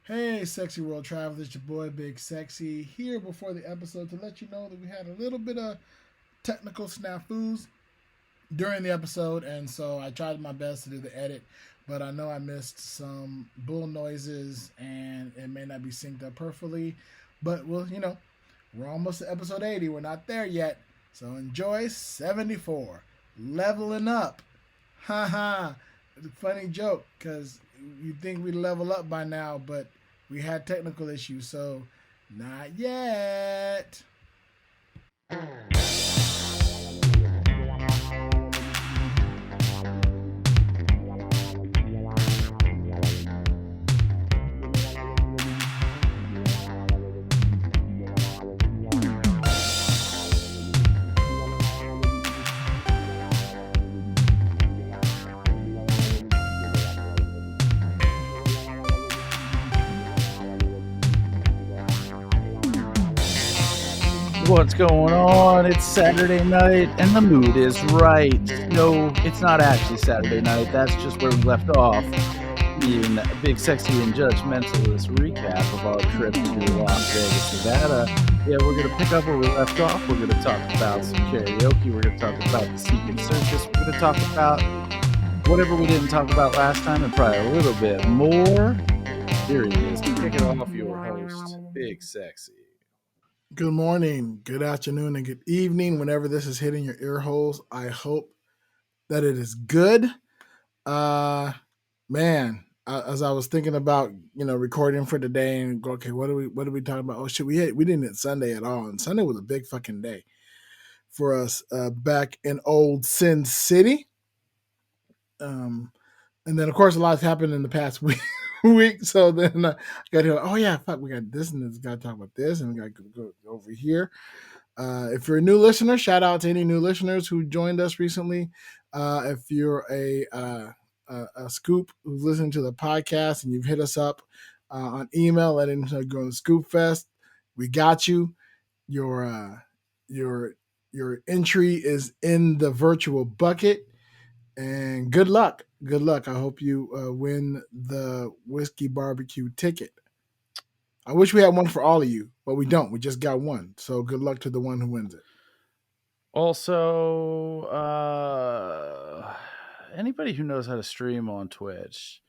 Hey, sexy world travelers, your boy Big Sexy here before the episode to let you know that we had a little bit of technical snafus during the episode, and so I tried my best to do the edit, but I know I missed some bull noises and it may not be synced up perfectly. But we're almost to episode 80. We're not there yet, so enjoy 74. Leveling up. Haha. Funny joke because you'd think we'd level up by now, but we had technical issues, so not yet. What's going on? It's Saturday night and the mood is right. No, it's not actually Saturday night. That's just where we left off in Big Sexy and Judgmentalist recap of our trip to Las Vegas, Nevada. Yeah, we're going to pick up where we left off. We're going to talk about some karaoke. We're going to talk about the Secret Circus. We're going to talk about whatever we didn't talk about last time and probably a little bit more. Here he is. Kick it off, your host, Big Sexy. Good morning, good afternoon, and good evening whenever this is hitting your ear holes. I hope that it is good. Uh man, as I was thinking about, recording for today and go, okay, what are we talking about? Oh shit, we didn't hit Sunday at all. And Sunday was a big fucking day for us back in old Sin City. And then of course a lot's happened in the past week. So then I got to, oh yeah, fuck, we got this and this, got to talk about this, and we got to go over here. If you're a new listener, shout out to any new listeners who joined us recently. If you're a scoop who's listening to the podcast and you've hit us up on email, letting us know you're going to Scoop Fest, we got you. Your your entry is in the virtual bucket, and good luck. Good luck. I hope you win the whiskey barbecue ticket. I wish we had one for all of you, but we don't. We just got one. So good luck to the one who wins it. Also, anybody who knows how to stream on Twitch,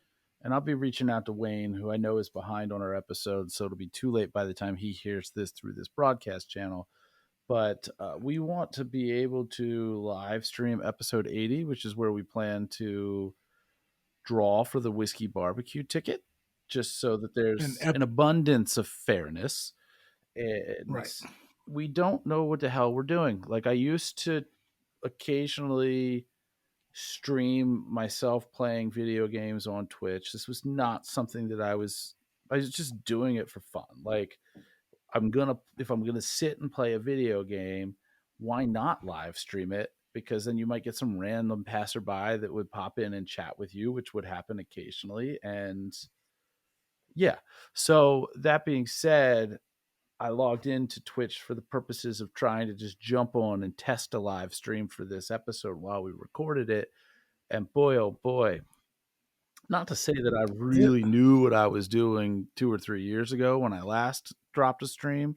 and I'll be reaching out to Wayne, who I know is behind on our episodes, so it'll be too late by the time he hears this through this broadcast channel. But we want to be able to live stream episode 80, which is where we plan to draw for the whiskey barbecue ticket, just so that there's an abundance of fairness. And Right. we don't know what the hell we're doing. Like, I used to occasionally stream myself playing video games on Twitch. This was not something that I was just doing it for fun. Like, if I'm gonna sit and play a video game, why not live stream it? Because then you might get some random passerby that would pop in and chat with you, which would happen occasionally. And yeah. So that being said, I logged into Twitch for the purposes of trying to just jump on and test a live stream for this episode while we recorded it. And boy, oh boy, not to say that I It, really knew what I was doing 2 or 3 years ago when I last dropped a stream.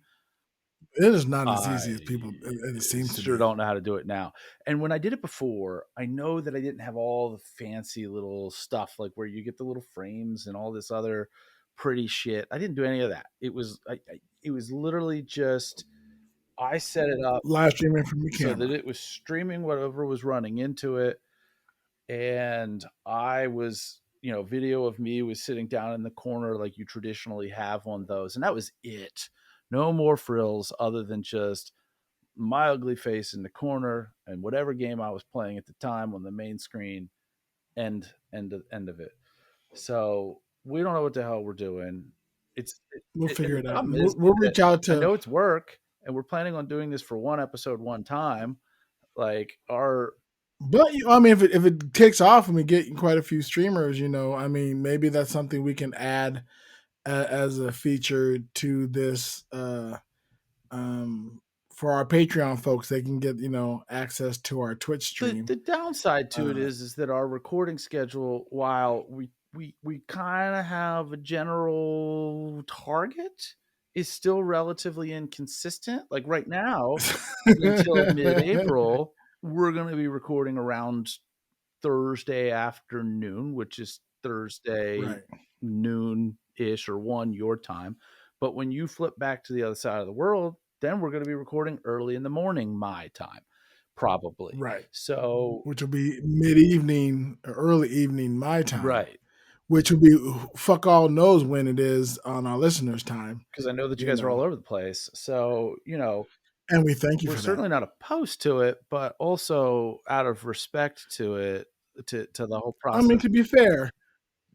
it is not as easy as I people it seems to sure be. don't know how to do it now. And when I did it before, I know that I didn't have all the fancy little stuff like where you get the little frames and all this other pretty shit. I didn't do any of that. It was literally just I set it up Live streaming from the so that camera. it was streaming whatever was running into it, and I was, video of me was sitting down in the corner like you traditionally have on those, and that was it. No more frills other than just my ugly face in the corner and whatever game I was playing at the time on the main screen. End of it. So we don't know what the hell we're doing. We'll And figure the it out. problem We'll, is we'll that reach out I to. know it's work, and we're planning on doing this for one episode, one time. Like our But I mean, if it takes off and we get quite a few streamers, I mean, maybe that's something we can add as a feature to this for our Patreon folks. They can get access to our Twitch the stream. the downside to it Uh, is that our recording schedule, while we kind of have a general target. Is still relatively inconsistent. Like right now, until mid-April, we're going to be recording around Thursday afternoon, which is Thursday Right. noon-ish or 1 your time. But when you flip back to the other side of the world, then we're going to be recording early in the morning my time, probably. Right. So, Which will be mid-evening or early evening my time, right. which will be fuck all knows when it is on our listeners' time, Because I know that you you guys are all know. over the place. So, And we thank you we're for that. certainly not opposed to it, but also out of respect to it, to the whole I mean, process.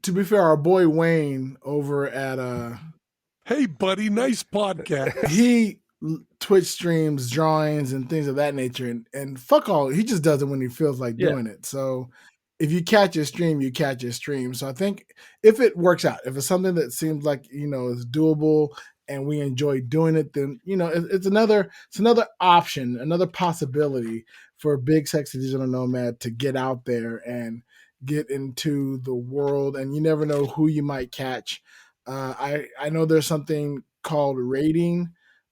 to be fair, our boy Wayne over at Hey, buddy, nice podcast. he Twitch streams drawings and things of that nature, and fuck all, he just does it when he feels like Yeah. doing it. So if you catch his stream, you catch his stream. So I think if it works out, if it's something that seems like is doable and we enjoy doing it, then it's another option, another possibility for Big Sexy Digital Nomad to get out there and get into the world. And you never know who you might catch. I know there's something called rating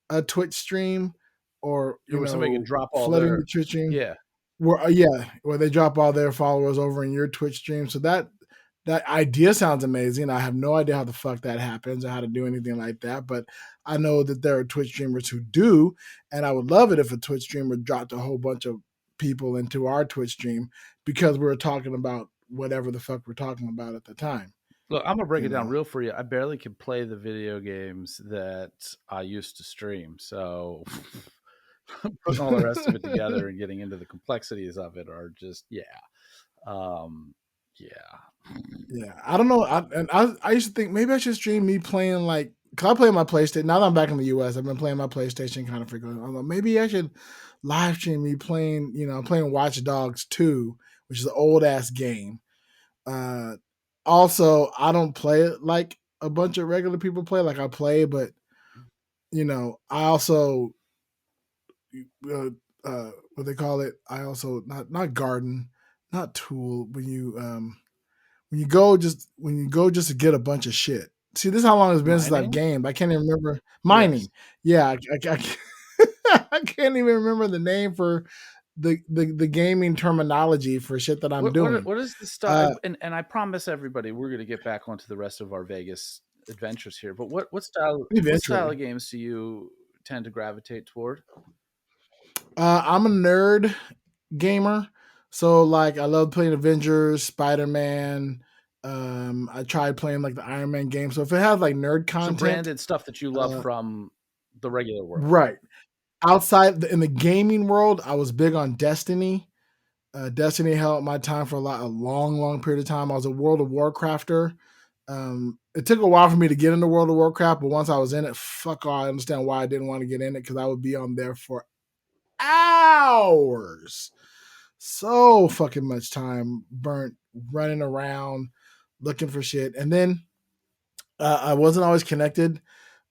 a Twitch stream, or Where somebody can drop all flooding their, the Twitch stream, yeah. where they drop all their followers over in your Twitch stream. So that idea sounds amazing. I have no idea how the fuck that happens or how to do anything like that, but I know that there are Twitch streamers who do, and I would love it if a Twitch streamer dropped a whole bunch of people into our Twitch stream because we were talking about whatever the fuck we're talking about at the time. Look, I'm gonna break You it down know. real for you. I barely can play the video games that I used to stream, so putting all the rest of it together and getting into the complexities of it are just yeah. Yeah, I don't know. I used to think maybe I should stream me playing because I play my PlayStation. Now that I'm back in the US, I've been playing my PlayStation kind of frequently. I'm like, maybe I should live stream me playing, playing Watch Dogs 2, which is an old ass game. Also, I don't play it like a bunch of regular people play. Like I play, but I also what they call it. I also not garden, not tool when you go just to get a bunch of shit. See, this is how long it's been since I've Mining? gamed. I can't even remember mining. Yes. Yeah, I can't even remember the name for the gaming terminology for shit that I'm doing. What is the style? And I promise everybody we're gonna get back onto the rest of our Vegas adventures here. But what style Eventually, of games do you tend to gravitate toward? I'm a nerd gamer, so like I love playing Avengers, Spider-Man. I tried playing like the Iron Man game. So if it has like nerd content, So branded stuff that you love from the regular world, right? Outside in the gaming world, I was big on Destiny. Destiny held my time for a long period of time. I was a World of Warcrafter. It took a while for me to get into World of Warcraft, but once I was in it, fuck all, I understand why I didn't want to get in it because I would be on there for hours. So fucking much time burnt running around looking for shit. And then I wasn't always connected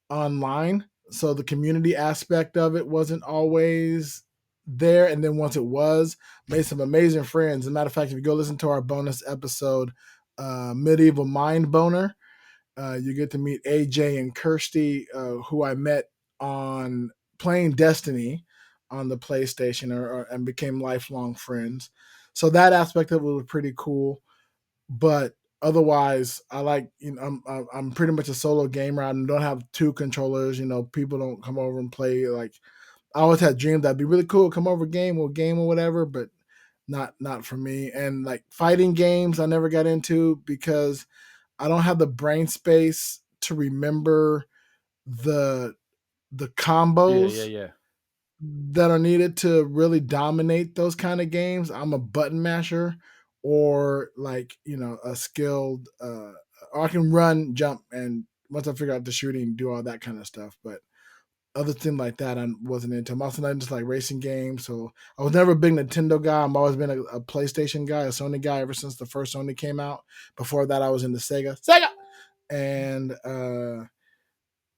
online, so the community aspect of it wasn't always there. And then once it was, made some amazing friends. As a matter of fact, if you go listen to our bonus episode, Medieval Mind Boner, you get to meet AJ and Kirsty, who I met on playing Destiny on the PlayStation, and became lifelong friends. So that aspect of it was pretty cool. But otherwise, I like I'm pretty much a solo gamer. I don't have two controllers. People don't come over and play. Like I always had dreams that'd be really cool. Come over, game or whatever, but not for me. And like fighting games, I never got into because I don't have the brain space to remember the combos Yeah. that are needed to really dominate those kind of games. I'm a button masher, or like a skilled or I can run, jump, and once I figure out the shooting, do all that kind of stuff. But other thing like that, I wasn't into. I'm also not just like racing games. So I was never a big Nintendo guy. I've always been a PlayStation guy, a Sony guy ever since the first Sony came out. Before that, I was into Sega, and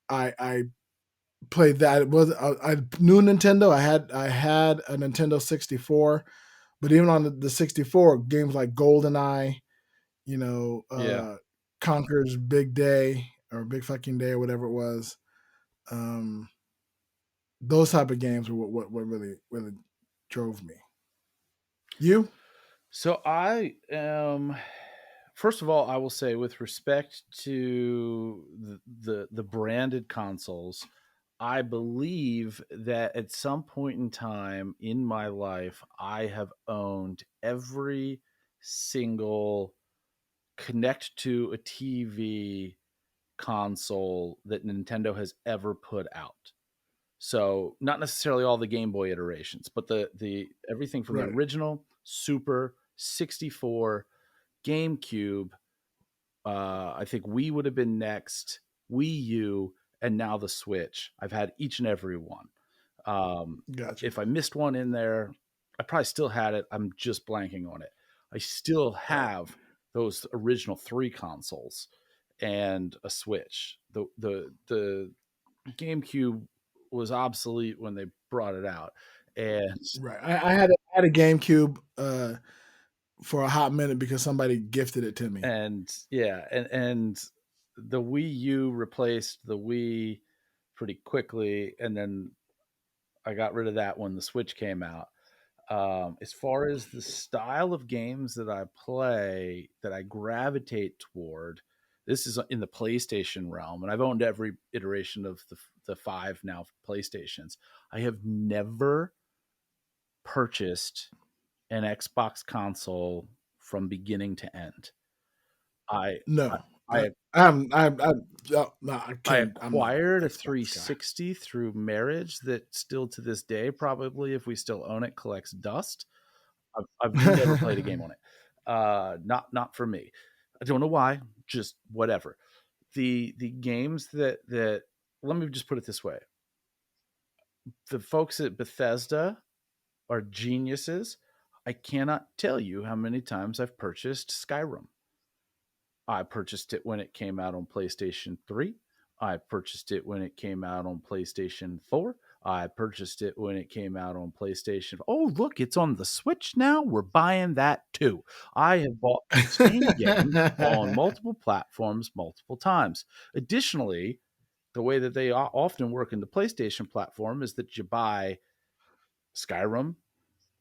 I played that. It was I knew Nintendo. I had a Nintendo 64, but even on the 64, games like GoldenEye, Yeah. Conker's Big Day or Big Fucking Day or whatever it was. Those type of games were what really drove me. You? So I am. First of all, I will say, with respect to the branded consoles, I believe that at some point in time in my life, I have owned every single connect to a TV console that Nintendo has ever put out. So not necessarily all the Game Boy iterations, but the everything from the Right. original Super 64, GameCube. I think Wii would have been next, Wii U, and now the Switch. I've had each and every one. Gotcha. If I missed one in there, I probably still had it. I'm just blanking on it. I still have those original 3 consoles and a Switch. The GameCube was obsolete when they brought it out, and Right. I had a GameCube for a hot minute because somebody gifted it to me. and the Wii U replaced the Wii pretty quickly, and then I got rid of that when the Switch came out. As far as the style of games that I play, that I gravitate toward, this is in the PlayStation realm, and I've owned every iteration of the 5 now PlayStations. I have never purchased an Xbox console from beginning to end. I No. I I'm no, I I can't. I'm not acquired an a Xbox guy. 360 through marriage that still to this day, probably if we still own it, collects dust. I've never played a game on it. Not for me. I don't know why. Just whatever. The games that let me just put it this way: the folks at Bethesda are geniuses. I cannot tell you how many times I've purchased Skyrim. I purchased it when it came out on PlayStation 3. I purchased it when it came out on PlayStation 4. I purchased it when it came out on PlayStation. Oh, look, it's on the Switch now. We're buying that too. I have bought the same game on multiple platforms multiple times. Additionally, the way that they often work in the PlayStation platform is that you buy Skyrim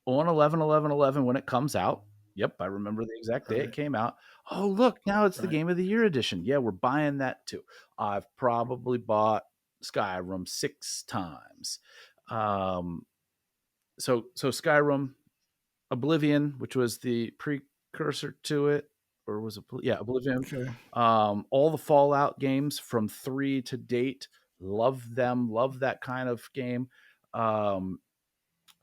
on 11/11/11 when it comes out. Yep, I remember the exact day it came out. Oh, look, now it's the Game of the Year edition. Yeah, we're buying that too. I've probably bought Skyrim 6 times. So Skyrim, Oblivion, which was the precursor to it, or was it? Yeah, Oblivion. Okay. All the Fallout games from 3 to date, love them. Love that kind of game. And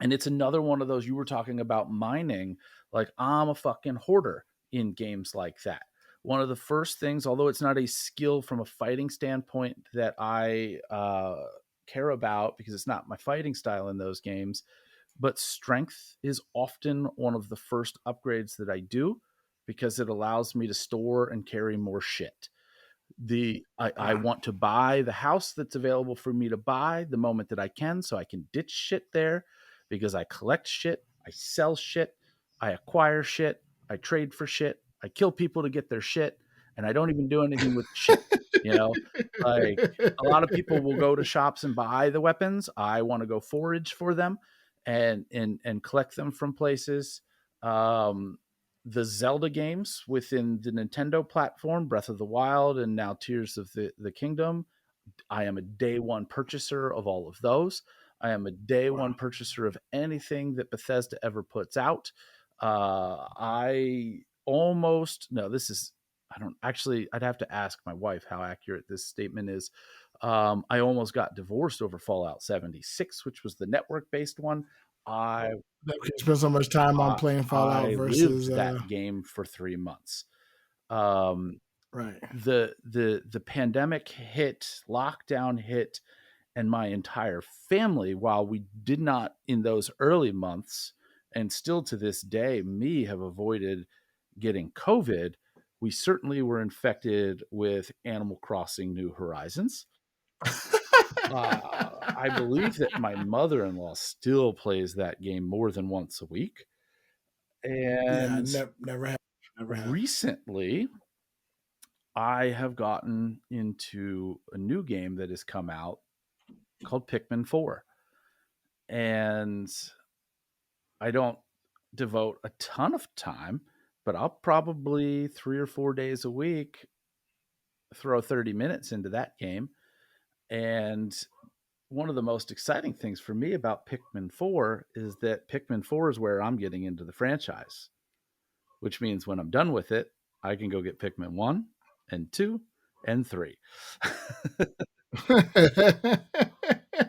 it's another one of those, you were talking about mining. Like, I'm a fucking hoarder in games like that. One of the first things, although it's not a skill from a fighting standpoint that I care about because it's not my fighting style in those games, but strength is often one of the first upgrades that I do because it allows me to store and carry more shit. I want to buy the house that's available for me to buy the moment that I can, so I can ditch shit there because I collect shit, I sell shit, I acquire shit, I trade for shit, I kill people to get their shit, and I don't even do anything with shit. You know, like, a lot of people will go to shops and buy the weapons. I want to go forage for them and collect them from places. The Zelda games within the Nintendo platform, Breath of the Wild and now Tears of the Kingdom, I am a day one purchaser of all of those. I am a day one purchaser of anything that Bethesda ever puts out. I almost, no, this is, I don't actually, I'd have to ask my wife how accurate this statement is. I almost got divorced over Fallout 76, which was the network based one. I spend so much time on playing Fallout I versus lived that game for 3 months. right. The pandemic hit, lockdown hit, and my entire family, while we did not in those early months, and still to this day, me have avoided getting COVID, we certainly were infected with Animal Crossing New Horizons. I believe that my mother-in-law still plays that game more than once a week. And never have. recently, I have gotten into a new game that has come out called Pikmin 4. And I don't devote a ton of time, but I'll probably 3 or 4 days a week throw 30 minutes into that game. And one of the most exciting things for me about Pikmin 4 is that Pikmin 4 is where I'm getting into the franchise, which means when I'm done with it, I can go get Pikmin 1 and 2 and 3.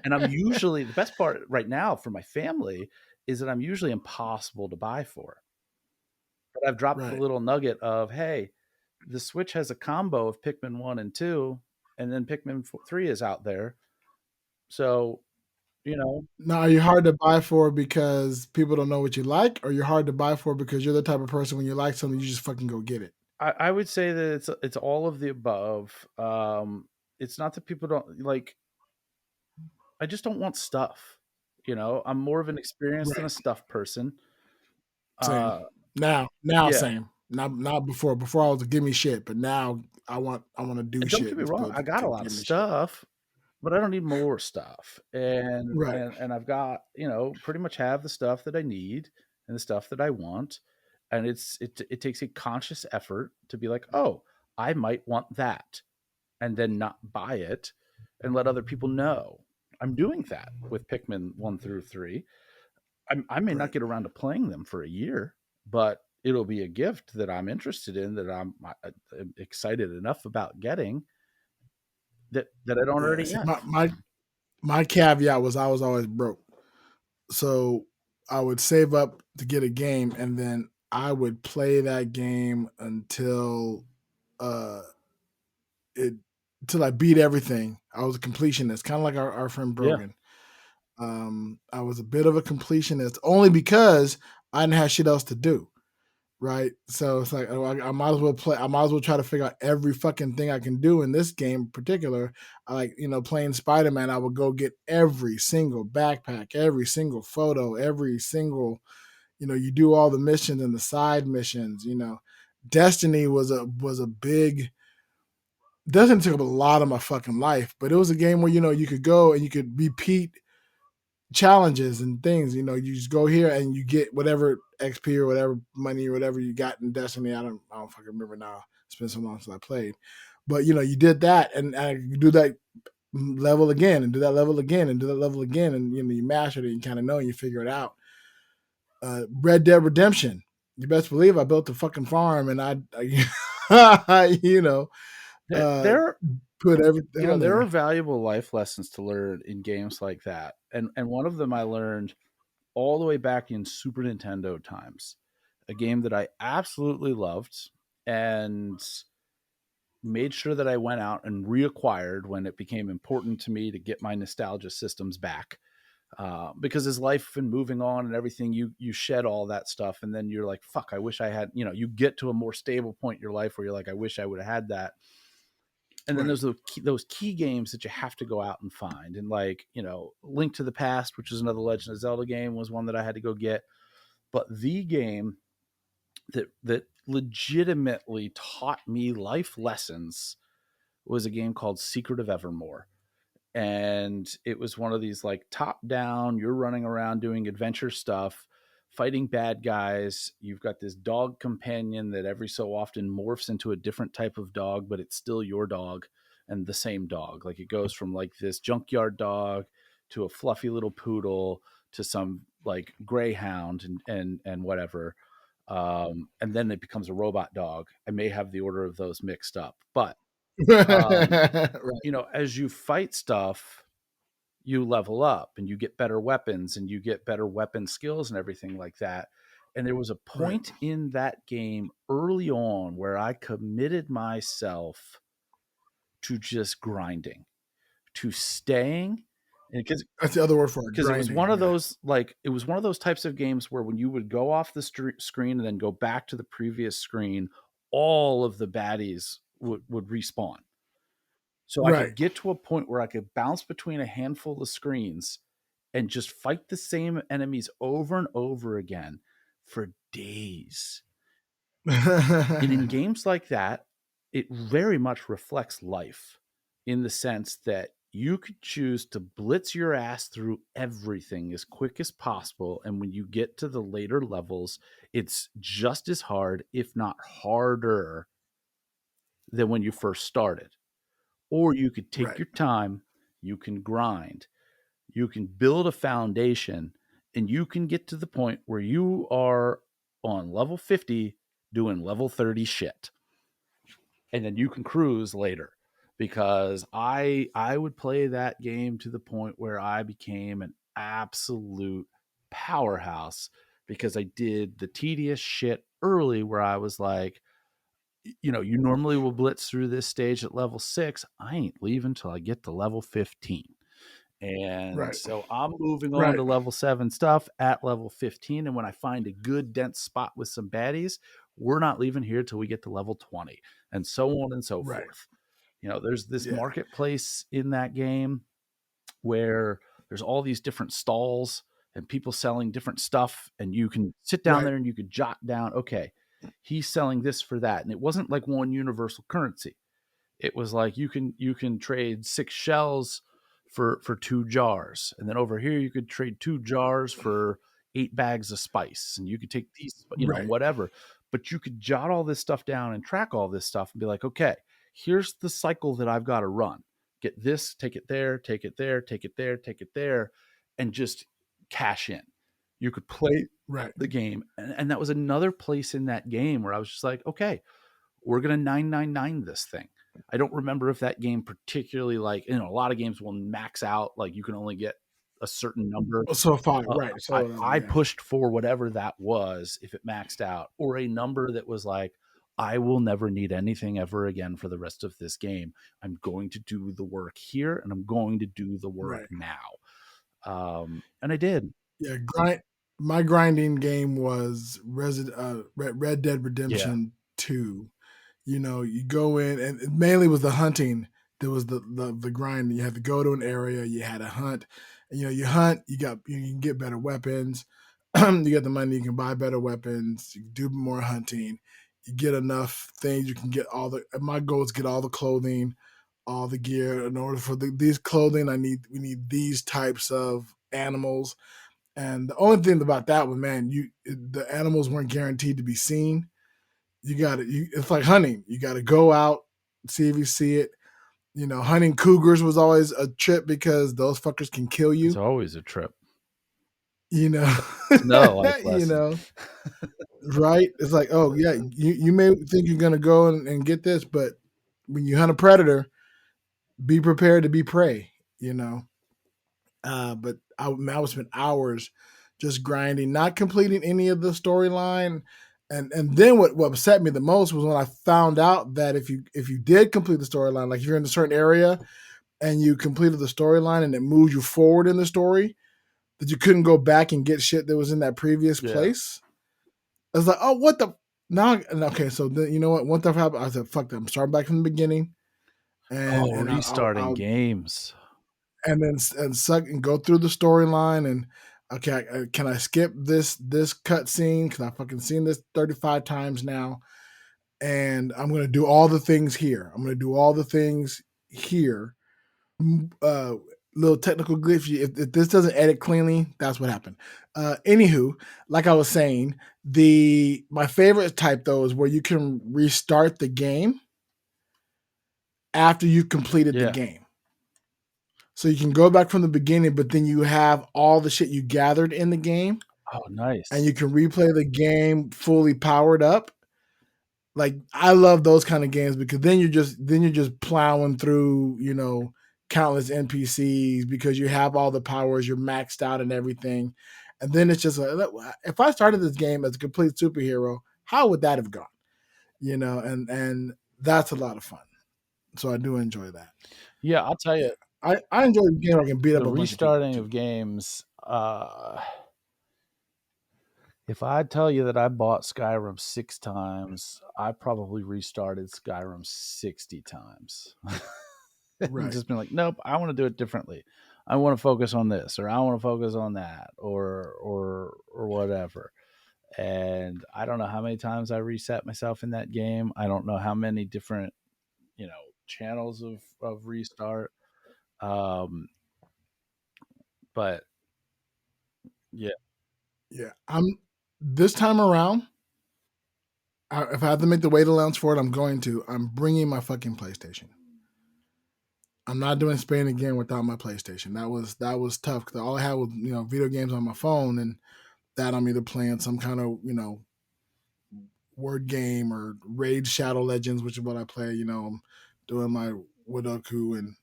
And I'm usually, the best part right now for my family is that I'm usually impossible to buy for. But I've dropped the Right. little nugget of, hey, the Switch has a combo of Pikmin 1 and 2, and then Pikmin 3 is out there. So, Now, are you hard to buy for because people don't know what you like, or you're hard to buy for because you're the type of person when you like something, you just fucking go get it? I would say that it's all of the above. It's not that people don't like. I just don't want stuff. I'm more of an experience than Right. a stuff person. Same. Uh, Now yeah. same. Not before. Before I was give me shit, but now I want to do And don't shit get me and wrong, people I got a can lot of give me shit. stuff, but I don't need more stuff. And Right. and I've got, pretty much have the stuff that I need and the stuff that I want. And it takes a conscious effort to be like, oh, I might want that, and then not buy it and let other people know. I'm doing that with Pikmin 1 through 3. I may not Right. get around to playing them for a year, but it'll be a gift that I'm interested in, that I'm excited enough about getting, that I don't Yeah. already See, have. my caveat was I was always broke. So I would save up to get a game and then I would play that game until uh it until I beat everything. I was a completionist, kind of like our friend Yeah. Brogan. I was a bit of a completionist only because I didn't have shit else to do. Right. So it's like, oh, I might as well play. I might as well try to figure out every fucking thing I can do in this game in particular. I like, playing Spider-Man, I would go get every single backpack, every single photo, every single, you do all the missions and the side missions, Destiny was a big Destiny took up a lot of my fucking life, but it was a game where, you could go and you could repeat challenges and things. You just go here and you get whatever XP or whatever money or whatever you got in Destiny. I don't fucking remember now. It's been so long since I played. But you did that and you do that level again and do that level again and do that level again, and you master it and you kind of know and you figure it out. Red Dead Redemption. You best believe I built a fucking farm and I uh, There, put everything on there are there. valuable life lessons to learn in games like that. And one of them I learned all the way back in Super Nintendo times, a game that I absolutely loved and made sure that I went out and reacquired when it became important to me to get my nostalgia systems back. Because as life and moving on and everything, you shed all that stuff, and then you're like, fuck, I wish I had, you get to a more stable point in your life where you're like, I wish I would have had that. And then Right. there's those key games that you have to go out and find. And like, Link to the Past, which is another Legend of Zelda game, was one that I had to go get. But the game that legitimately taught me life lessons was a game called Secret of Evermore. And it was one of these like top down, you're running around doing adventure stuff, fighting bad guys. You've got this dog companion that every so often morphs into a different type of dog, but it's still your dog and the same dog. Like it goes from like this junkyard dog to a fluffy little poodle to some like greyhound and whatever. And then it becomes a robot dog. I may have the order of those mixed up, but Right. as you fight stuff, you level up and you get better weapons and you get better weapon skills and everything like that. And there was a Right. point in that game early on where I committed myself to just grinding, to staying, because That's the other word for it, it was grinding. one of Yeah. those it was one of those types of games where when you would go off the screen and then go back to the previous screen, all of the baddies would respawn. So I Right. could get to a point where I could bounce between a handful of screens and just fight the same enemies over and over again for days. And in games like that, it very much reflects life in the sense that you could choose to blitz your ass through everything as quick as possible. And when you get to the later levels, it's just as hard, if not harder, than when you first started. Or you could take Right. your time, you can grind, you can build a foundation, and you can get to the point where you are on level 50 doing level 30 shit. And then you can cruise later, because I would play that game to the point where I became an absolute powerhouse, because I did the tedious shit early where I was like, you normally will blitz through this stage at level 6. I ain't leaving till I get to level 15. And Right. so I'm moving on Right. to level 7 stuff at level 15. And when I find a good dense spot with some baddies, we're not leaving here till we get to level 20, and so on and so Right. forth. There's this Yeah. marketplace in that game where there's all these different stalls and people selling different stuff. And you can sit down Right. there and you could jot down, okay, he's selling this for that. And it wasn't like one universal currency. It was like you can trade 6 shells for 2 jars, and then over here you could trade 2 jars for 8 bags of spice, and you could take these, Right. whatever. But you could jot all this stuff down and track all this stuff and be like, okay, here's the cycle that I've got to run. Get this, take it there, take it there, take it there, take it there, and just cash in. You could play Right. the game, and that was another place in that game where I was just like, okay, we're gonna 999 this thing. I don't remember if that game particularly, like, a lot of games will max out, like you can only get a certain number. So 5. Uh, Right. So I yeah. pushed for whatever that was, if it maxed out, or a number that was like, I will never need anything ever again for the rest of this game. I'm going to do the work here, and I'm going to do the work Right. now. And I did. Yeah. My grinding game was Red Dead Redemption 2. You go in, and it mainly was the hunting. There was the grind. You had to go to an area. You had to hunt. And, you hunt. You can get better weapons. You get the money. You can buy better weapons. You can do more hunting. You get enough things. You can get all the. My goal is get all the clothing, all the gear. In order for these clothing, we need these types of animals. And the only thing about that one, man, the animals weren't guaranteed to be seen. It's like hunting. You got to go out, see if you see it. Hunting cougars was always a trip because those fuckers can kill It's you. always a trip. No, life lesson. Right? It's like, oh yeah, you may think you're gonna go and get this, but when you hunt a predator, be prepared to be prey. But I would spend hours just grinding, not completing any of the storyline. And then what upset me the most was when I found out that if you did complete the storyline, like if you're in a certain area and you completed the storyline and it moved you forward in the story, that you couldn't go back and get shit that was in that previous place. I was like, oh, what the now? Okay, so then, you know what? Once that happened, I said, fuck that. I'm starting back from the beginning. And Restarting I'll games. and then suck and go through the storyline and okay, can I skip this cut scene because I fucking seen this 35 times now, and I'm gonna do all the things here. Little technical glitch. If this doesn't edit cleanly, that's what happened. Anywho, like I was saying, my favorite type though is where you can restart the game after you've completed the game. So you can go back from the beginning, but then you have all the shit you gathered in the game. Oh, nice. And you can replay the game fully powered up. Like, I love those kind of games because then you're just plowing through, countless NPCs because you have all the powers, you're maxed out and everything. And then it's just like, if I started this game as a complete superhero, how would that have gone? And that's a lot of fun. So I do enjoy that. Yeah, I'll tell you. I enjoy the game. I can beat up a bunch of restarting of games. If I tell you that I bought Skyrim 6 times, I probably restarted Skyrim 60 times. Right. Just been like, nope, I want to do it differently. I want to focus on this, or I want to focus on that, or whatever. And I don't know how many times I reset myself in that game. I don't know how many different channels of restart. But yeah, I'm this time around. If I have to make the weight allowance for it, I'm going to. I'm bringing my fucking PlayStation. I'm not doing Spain again without my PlayStation. That was tough because all I had was video games on my phone, and that I'm either playing some kind of word game or Raid Shadow Legends, which is what I play. I'm doing my Widoku and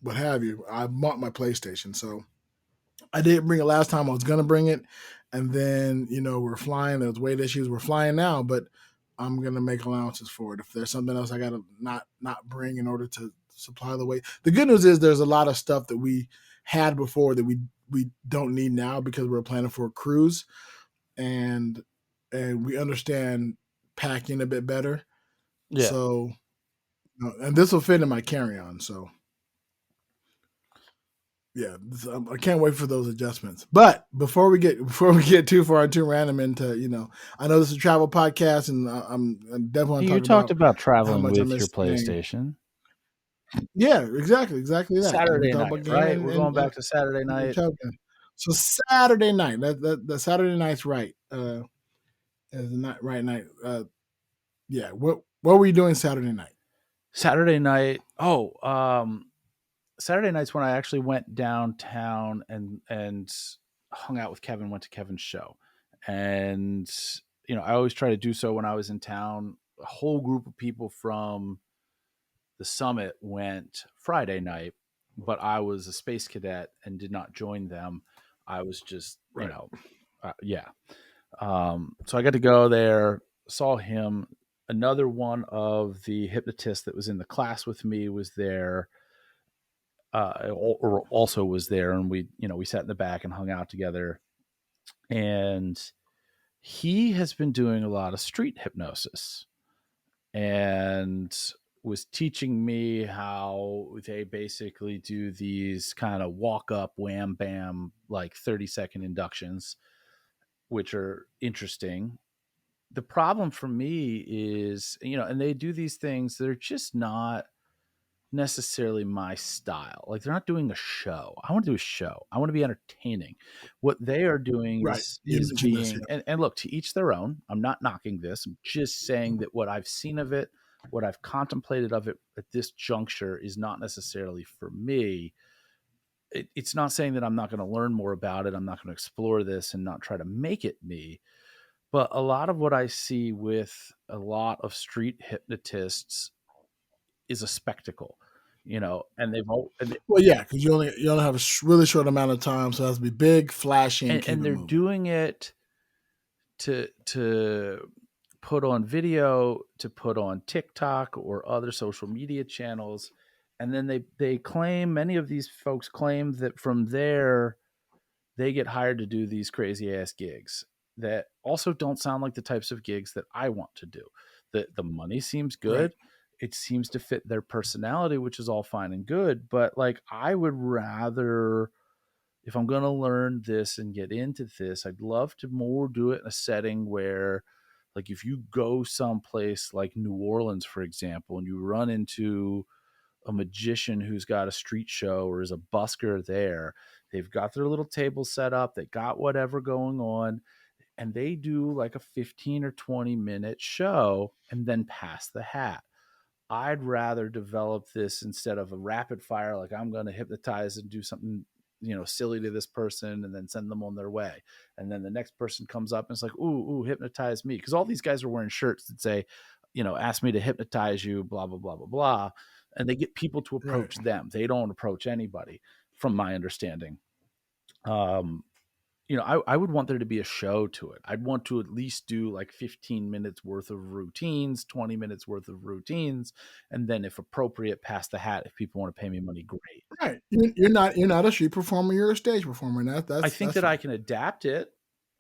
what have you. I bought my PlayStation, so I didn't bring it last time. I was gonna bring it, and then we're flying. There's weight issues. We're flying now, but I'm gonna make allowances for it. If there's something else I gotta not bring in order to supply the weight. The good news is there's a lot of stuff that we had before that we don't need now because we're planning for a cruise, and we understand packing a bit better. yeah. So, and this will fit in my carry-on. So. Yeah, I can't wait for those adjustments. But before we get too far and too random into, I know this is a travel podcast, and I'm definitely want to You talk talked about how traveling much I with your miss Spain. PlayStation. Yeah, exactly that. And we Saturday talk night, about gaming right? We're going back to Saturday and night. travel. So Saturday night, the Saturday night's right. Is the night right night. Yeah. What were you doing Saturday night? Saturday night. Saturday night's when I actually went downtown and hung out with Kevin, went to Kevin's show. And, I always try to do so when I was in town. A whole group of people from the summit went Friday night, but I was a space cadet and did not join them. I was just, Right. yeah. So I got to go there, saw him. Another one of the hypnotists that was in the class with me was there. Or also was there, and we sat in the back and hung out together. And he has been doing a lot of street hypnosis and was teaching me how they basically do these kind of walk up wham bam like 30-second inductions, which are interesting. The problem for me is, and they do these things that are just not necessarily my style. Like, they're not doing a show. I want to do a show. I want to be entertaining. What they are doing Right. is You is mentioned this, being, yeah. and look, to each their own. I'm not knocking this. I'm just saying that what I've seen of it, what I've contemplated of it at this juncture is not necessarily for me. It's not saying that I'm not going to learn more about it. I'm not going to explore this and not try to make it me. But a lot of what I see with a lot of street hypnotists is a spectacle, and they've all Well, yeah, because you only have a really short amount of time, so it has to be big, flashy, and keep and it they're moving. doing it to put on video, to put on TikTok or other social media channels, and then they claim, many of these folks claim that from there they get hired to do these crazy ass gigs that also don't sound like the types of gigs that I want to do. The money seems Right. good. It seems to fit their personality, which is all fine and good. But like, I would rather, if I'm going to learn this and get into this, I'd love to more do it in a setting where, like, if you go someplace like New Orleans, for example, and you run into a magician who's got a street show or is a busker there, they've got their little table set up, they got whatever going on, and they do like a 15 or 20-minute show and then pass the hat. I'd rather develop this instead of a rapid fire, like, I'm going to hypnotize and do something, silly to this person and then send them on their way. And then the next person comes up and it's like, ooh, hypnotize me. Because all these guys are wearing shirts that say, ask me to hypnotize you, blah, blah, blah, blah, blah. And they get people to Right. approach them. They don't approach anybody, from my understanding. I would want there to be a show to it. I'd want to at least do like 15 minutes worth of routines, 20 minutes worth of routines, and then, if appropriate, pass the hat. If people want to pay me money, great. Right. You're not a street performer. You're a stage performer. And I think that fine. I can adapt it.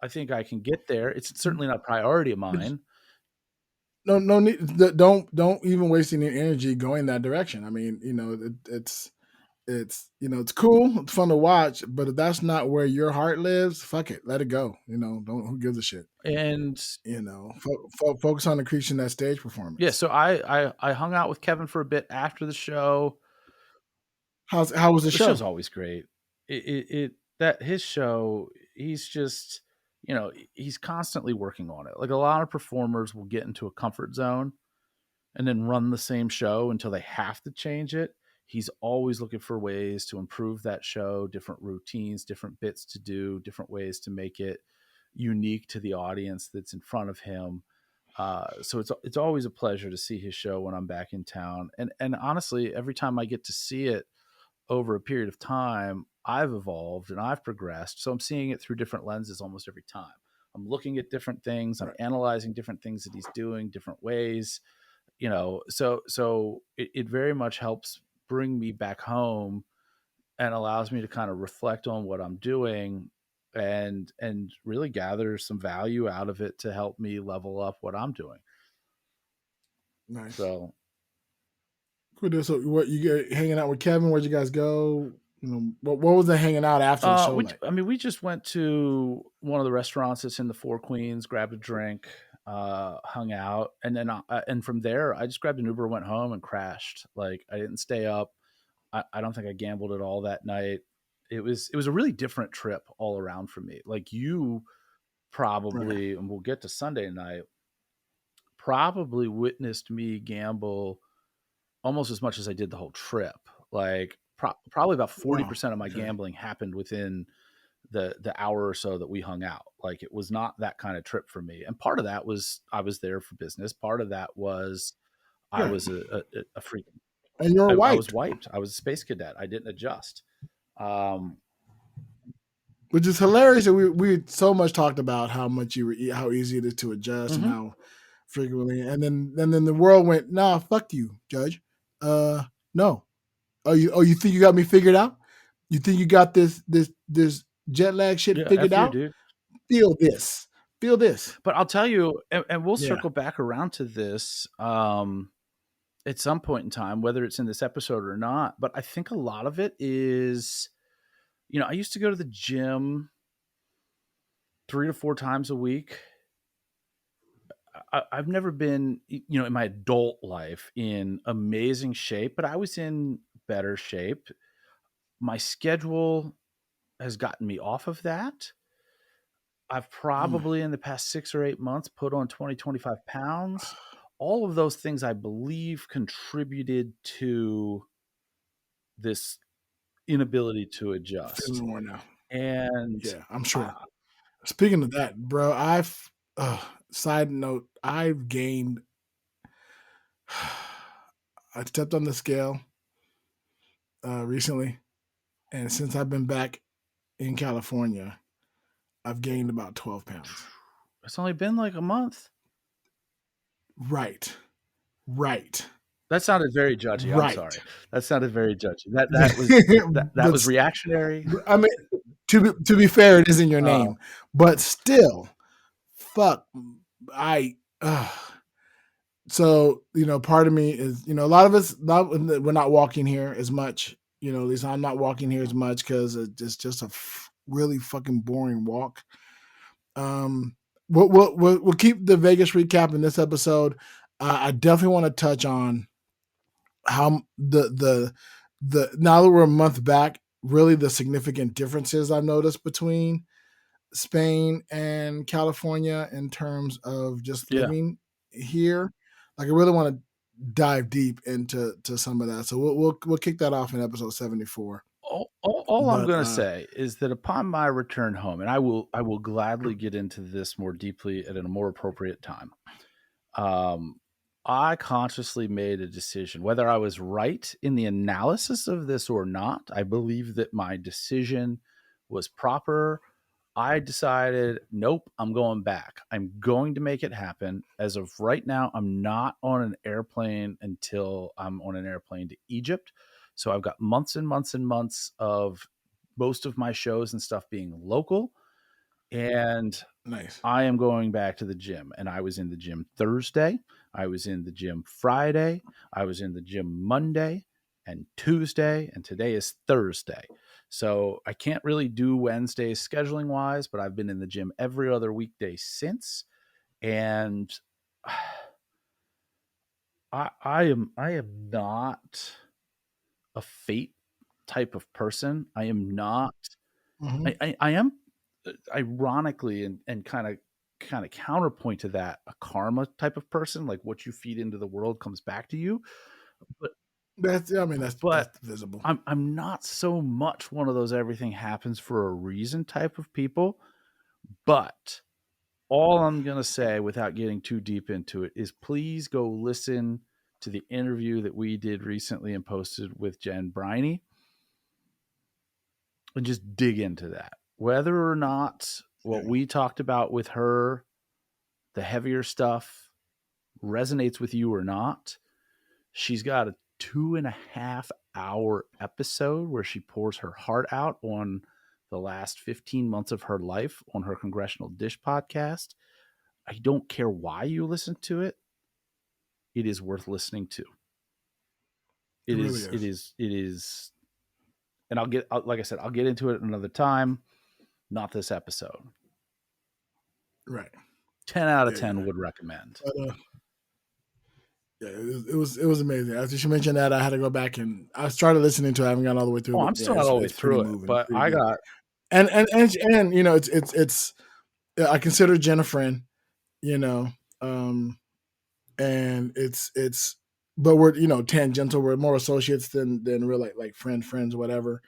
I think I can get there. It's certainly not a priority of mine. No need. Don't even waste any energy going that direction. I mean, it's it's it's cool, it's fun to watch, but if that's not where your heart lives, fuck it, let it go. Don't who gives a shit. And Focus on increasing that stage yeah, performance. so I hung out with Kevin for a bit after the show. How was the show? Show's always great. That his show, he's just he's constantly working on it. Like a lot of performers will get into a comfort zone and then run the same show until they have to change it. He's always looking for ways to improve that show, different routines, different bits to do, different ways to make it unique to the audience that's in front of him. So it's always a pleasure to see his show when I'm back in town. And honestly, every time I get to see it over a period of time, I've evolved and I've progressed. So I'm seeing it through different lenses almost every time. I'm looking at different things. I'm analyzing different things that he's doing, different ways. So it very much helps bring me back home and allows me to kind of reflect on what I'm doing and really gather some value out of it to help me level up what I'm doing. Nice. So cool. So what you get hanging out with Kevin? Where'd you guys go? What was the hanging out after the show like? We just went to one of the restaurants that's in the Four Queens, grabbed a drink, hung out, and then and from there I just grabbed an Uber, went home, and crashed. Like I didn't stay up. I don't think I gambled at all that night. It was a really different trip all around for me. Like you probably, and we'll get to Sunday night, probably witnessed me gamble almost as much as I did the whole trip. Like probably about 40% of my gambling happened within the hour or so that we hung out. Like it was not that kind of trip for me. And part of that was I was there for business. Part of that was I was a freak. And you're wiped. I was wiped. I was a space cadet. I didn't adjust. Which is hilarious. We so much talked about how easy it is to adjust and how frequently, and then the world went, nah, fuck you, Judge. No. Oh, you think you got me figured out? You think you got this jet lag shit figured out? Dude. Feel this. But I'll tell you, and we'll circle back around to this at some point in time, whether it's in this episode or not. But I think a lot of it is, I used to go to the gym 3 to 4 times a week. I've never been, in my adult life in amazing shape, but I was in better shape. My schedule has gotten me off of that. I've probably in the past 6 or 8 months put on 20, 25 pounds. All of those things I believe contributed to this inability to adjust. Feeling more now. And yeah, I'm sure. Speaking of that, bro, side note, I've gained. I stepped on the scale recently, and since I've been back in California, I've gained about 12 pounds. It's only been like a month. Right. That sounded very judgy. I'm sorry. That sounded very judgy. That was reactionary. I mean, to be fair, it isn't your name, but still, fuck. So part of me is a lot of us we're not walking here as much. At least I'm not walking here as much because it's just a really fucking boring walk. We'll keep the Vegas recap in this episode. I definitely want to touch on how the now that we're a month back, really the significant differences I've noticed between Spain and California in terms of just living here. Like I really want to dive deep into some of that. So we'll kick that off in episode 74. All I'm going to say is that upon my return home, and I will gladly get into this more deeply at a more appropriate time. I consciously made a decision, whether I was right in the analysis of this or not. I believe that my decision was proper. I decided, nope, I'm going back. I'm going to make it happen. As of right now, I'm not on an airplane until I'm on an airplane to Egypt. So I've got months and months and months of most of my shows and stuff being local. And nice. I am going back to the gym. And I was in the gym Thursday. I was in the gym Friday. I was in the gym Monday. and Tuesday, and today is Thursday. So I can't really do Wednesdays scheduling wise, but I've been in the gym every other weekday since. And I am not a fate type of person. I am not. Mm-hmm. I am ironically and kind of counterpoint to that, a karma type of person. Like what you feed into the world comes back to you. But That's visible. I'm not so much one of those everything happens for a reason type of people. But all I'm going to say without getting too deep into it is please go listen to the interview that we did recently and posted with Jen Briney and just dig into that. Whether or not what we talked about with her, the heavier stuff, resonates with you or not, she's got a 2.5-hour episode where she pours her heart out on the last 15 months of her life on her Congressional Dish podcast. I don't care why you listen to it. It is worth listening to. It is. And like I said, I'll get into it another time. Not this episode. Right. 10 out of 10 would recommend. But, it was amazing. After she mentioned that, I had to go back and I started listening to it. I haven't gone all the way through. Oh, I'm still not all the way through it, but I got and you know it's I consider Jen a friend, you know, and it's but we're tangential. We're more associates than real like friends, whatever.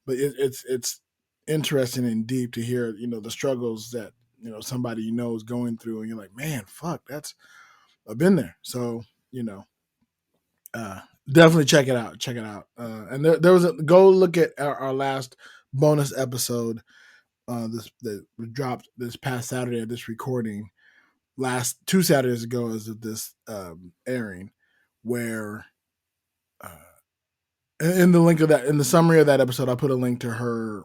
But it's interesting and deep to hear the struggles that somebody is going through, and you're like, man, fuck, I've been there. So definitely check it out. And there was go look at our last bonus episode that dropped this past Saturday of this recording. Last 2 Saturdays ago as of this airing, where in the summary of that episode, I put a link to her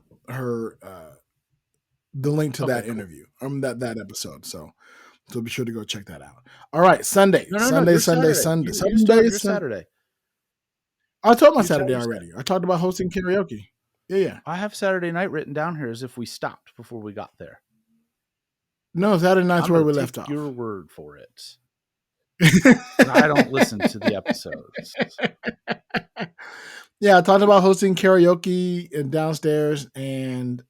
the link to that interview that episode. So be sure to go check that out. All right, Sunday. Saturday. I told my Saturday already. I talked about hosting karaoke. Yeah. I have Saturday night written down here as if we stopped before we got there. No, Saturday night's where we left off. Your word for it. I don't listen to the episodes. Yeah, I talked about hosting karaoke and downstairs, and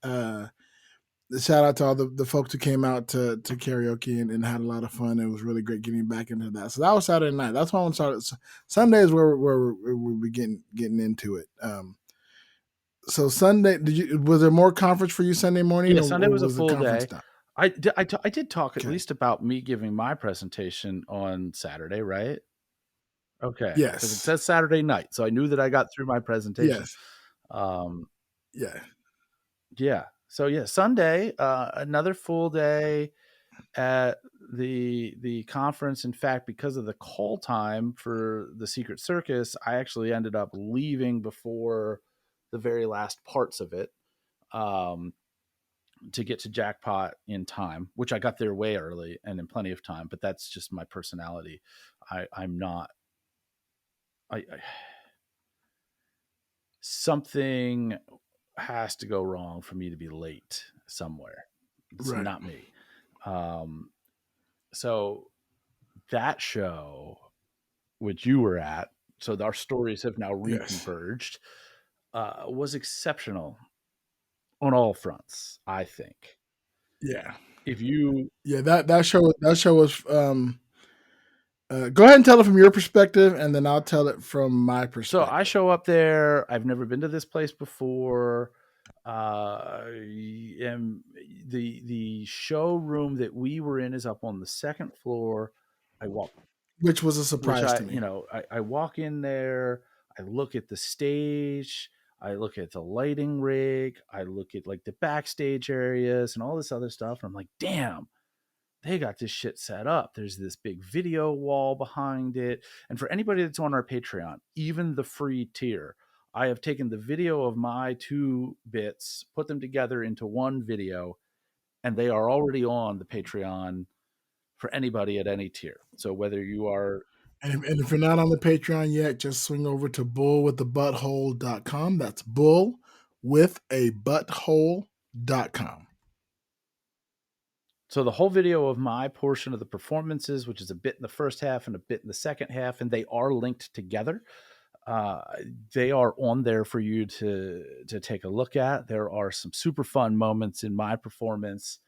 shout out to all the folks who came out to karaoke and had a lot of fun. It was really great getting back into that. So that was Saturday night. That's when we started. Sunday is where we're getting into it. So Sunday, was there more conference for you Sunday morning? Yeah, Sunday was a full day. I did talk at least about me giving my presentation on Saturday, right? Okay. Yes. Because it says Saturday night, so I knew that I got through my presentation. Yes. Yeah. So yeah, Sunday, another full day at the conference. In fact, because of the call time for the Secret Circus, I actually ended up leaving before the very last parts of it. To get to Jackpot in time, which I got there way early and in plenty of time, but that's just my personality. I'm not. Something has to go wrong for me to be late somewhere. It's not me. So that show, which you were at, so our stories have now reconverged, was exceptional on all fronts, I think. Yeah. That show was go ahead and tell it from your perspective, and then I'll tell it from my perspective. So I show up there. I've never been to this place before. The showroom that we were in is up on the second floor. Which was a surprise to me. I walk in there. I look at the stage. I look at the lighting rig. I look at like the backstage areas and all this other stuff. And I'm like, damn, they got this shit set up. There's this big video wall behind it. And for anybody that's on our Patreon, even the free tier, I have taken the video of my 2 bits, put them together into one video, and they are already on the Patreon for anybody at any tier. So whether you are And if you're not on the Patreon yet, just swing over to bullwiththebutthole.com. That's bullwithabutthole.com. So the whole video of my portion of the performances, which is a bit in the first half and a bit in the second half, and they are linked together. They are on there for you to take a look at. There are some super fun moments in my performance.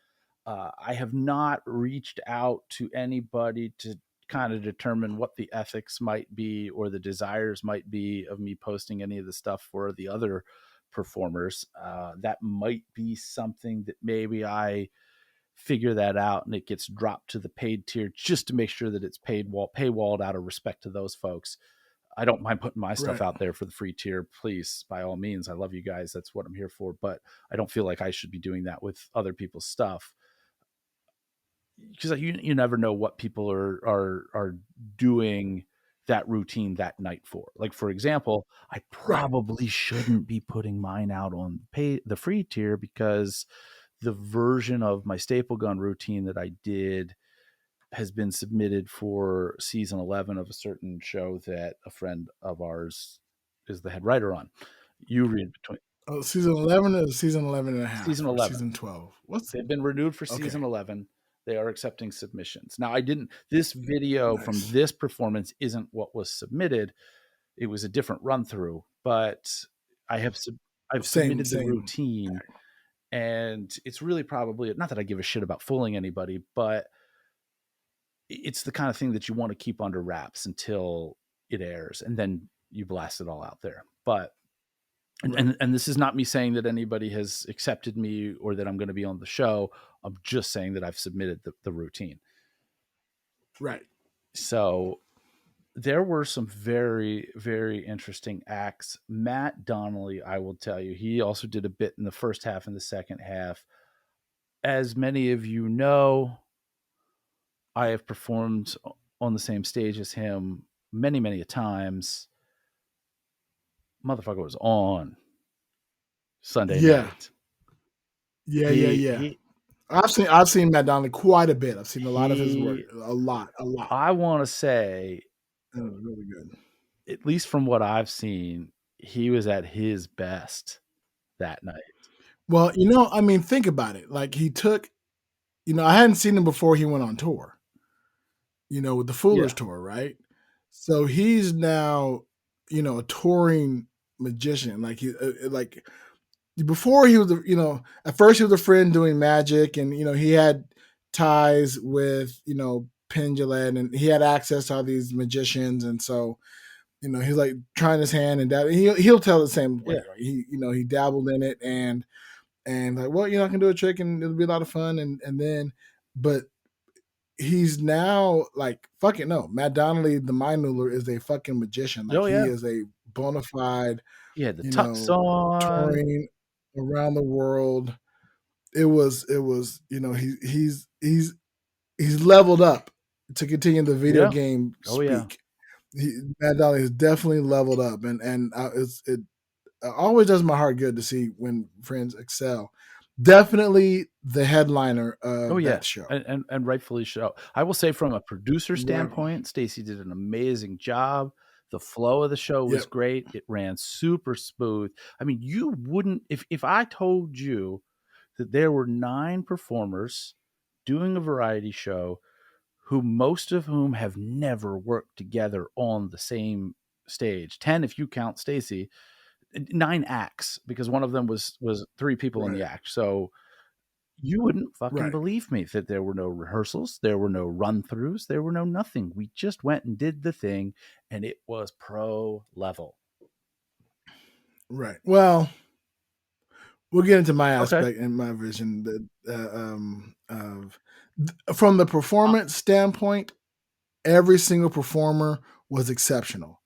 I have not reached out to anybody to kind of determine what the ethics might be or the desires might be of me posting any of the stuff for the other performers. That might be something that maybe I figure that out and it gets dropped to the paid tier just to make sure that it's paywalled out of respect to those folks. I don't mind putting my stuff Right. out there for the free tier. Please, by all means, I love you guys. That's what I'm here for. But I don't feel like I should be doing that with other people's stuff, because you never know what people are doing that routine that night for. Like, for example, I Right. probably shouldn't be putting mine out on the free tier, because the version of my staple gun routine that I did has been submitted for season 11 of a certain show that a friend of ours is the head writer on. You read between Oh, season 11 or season 11 and a half season or 11. season 12? What's They've been renewed for okay? season 11. They are accepting submissions. Now, this video from Nice. this performance isn't what was submitted. It was a different run through, but I've submitted the routine, and it's really probably not that I give a shit about fooling anybody, but it's the kind of thing that you want to keep under wraps until it airs, and then you blast it all out there. But and this is not me saying that anybody has accepted me or that I'm going to be on the show. I'm just saying that I've submitted the routine. Right. So there were some very, very interesting acts. Matt Donnelly, I will tell you, he also did a bit in the first half and the second half. As many of you know, I have performed on the same stage as him many, many a times. Motherfucker was on Sunday night. Yeah. I've seen Matt Donnelly quite a bit. I've seen a lot of his work. A lot. I want to say, it was really good. At least from what I've seen, he was at his best that night. Well, I mean, think about it. Like, he took, I hadn't seen him before he went on tour. With the Foolish tour, right? So he's now, a touring magician. Like before he was, at first he was a friend doing magic, and he had ties with Pendulum, and he had access to all these magicians, and so he's like trying his hand, and he'll tell the same way. Right? He dabbled in it, and like, well, I can do a trick, and it'll be a lot of fun, and then, but he's now like, fucking no, Matt Donnelly, the Mind Noodler, is a fucking magician. Like, he is a bona fide. He had the tux on, touring around the world. It was he's leveled up to continue the video game speak. Matt Donnelly has definitely leveled up, and it always does my heart good to see when friends excel. Definitely the headliner of that show, and rightfully so. I will say, from a producer standpoint, Stacey did an amazing job. The flow of the show was great. It ran super smooth. I mean, you wouldn't, if I told you that there were 9 performers doing a variety show, who most of whom have never worked together on the same stage, 10 if you count Stacey, 9 acts, because one of them was 3 people in the act. So you wouldn't fucking believe me that there were no rehearsals, there were no run-throughs, there were no nothing. We just went and did the thing, and it was pro level. Right. Well, we'll get into my aspect and my vision from the performance standpoint. Every single performer was exceptional.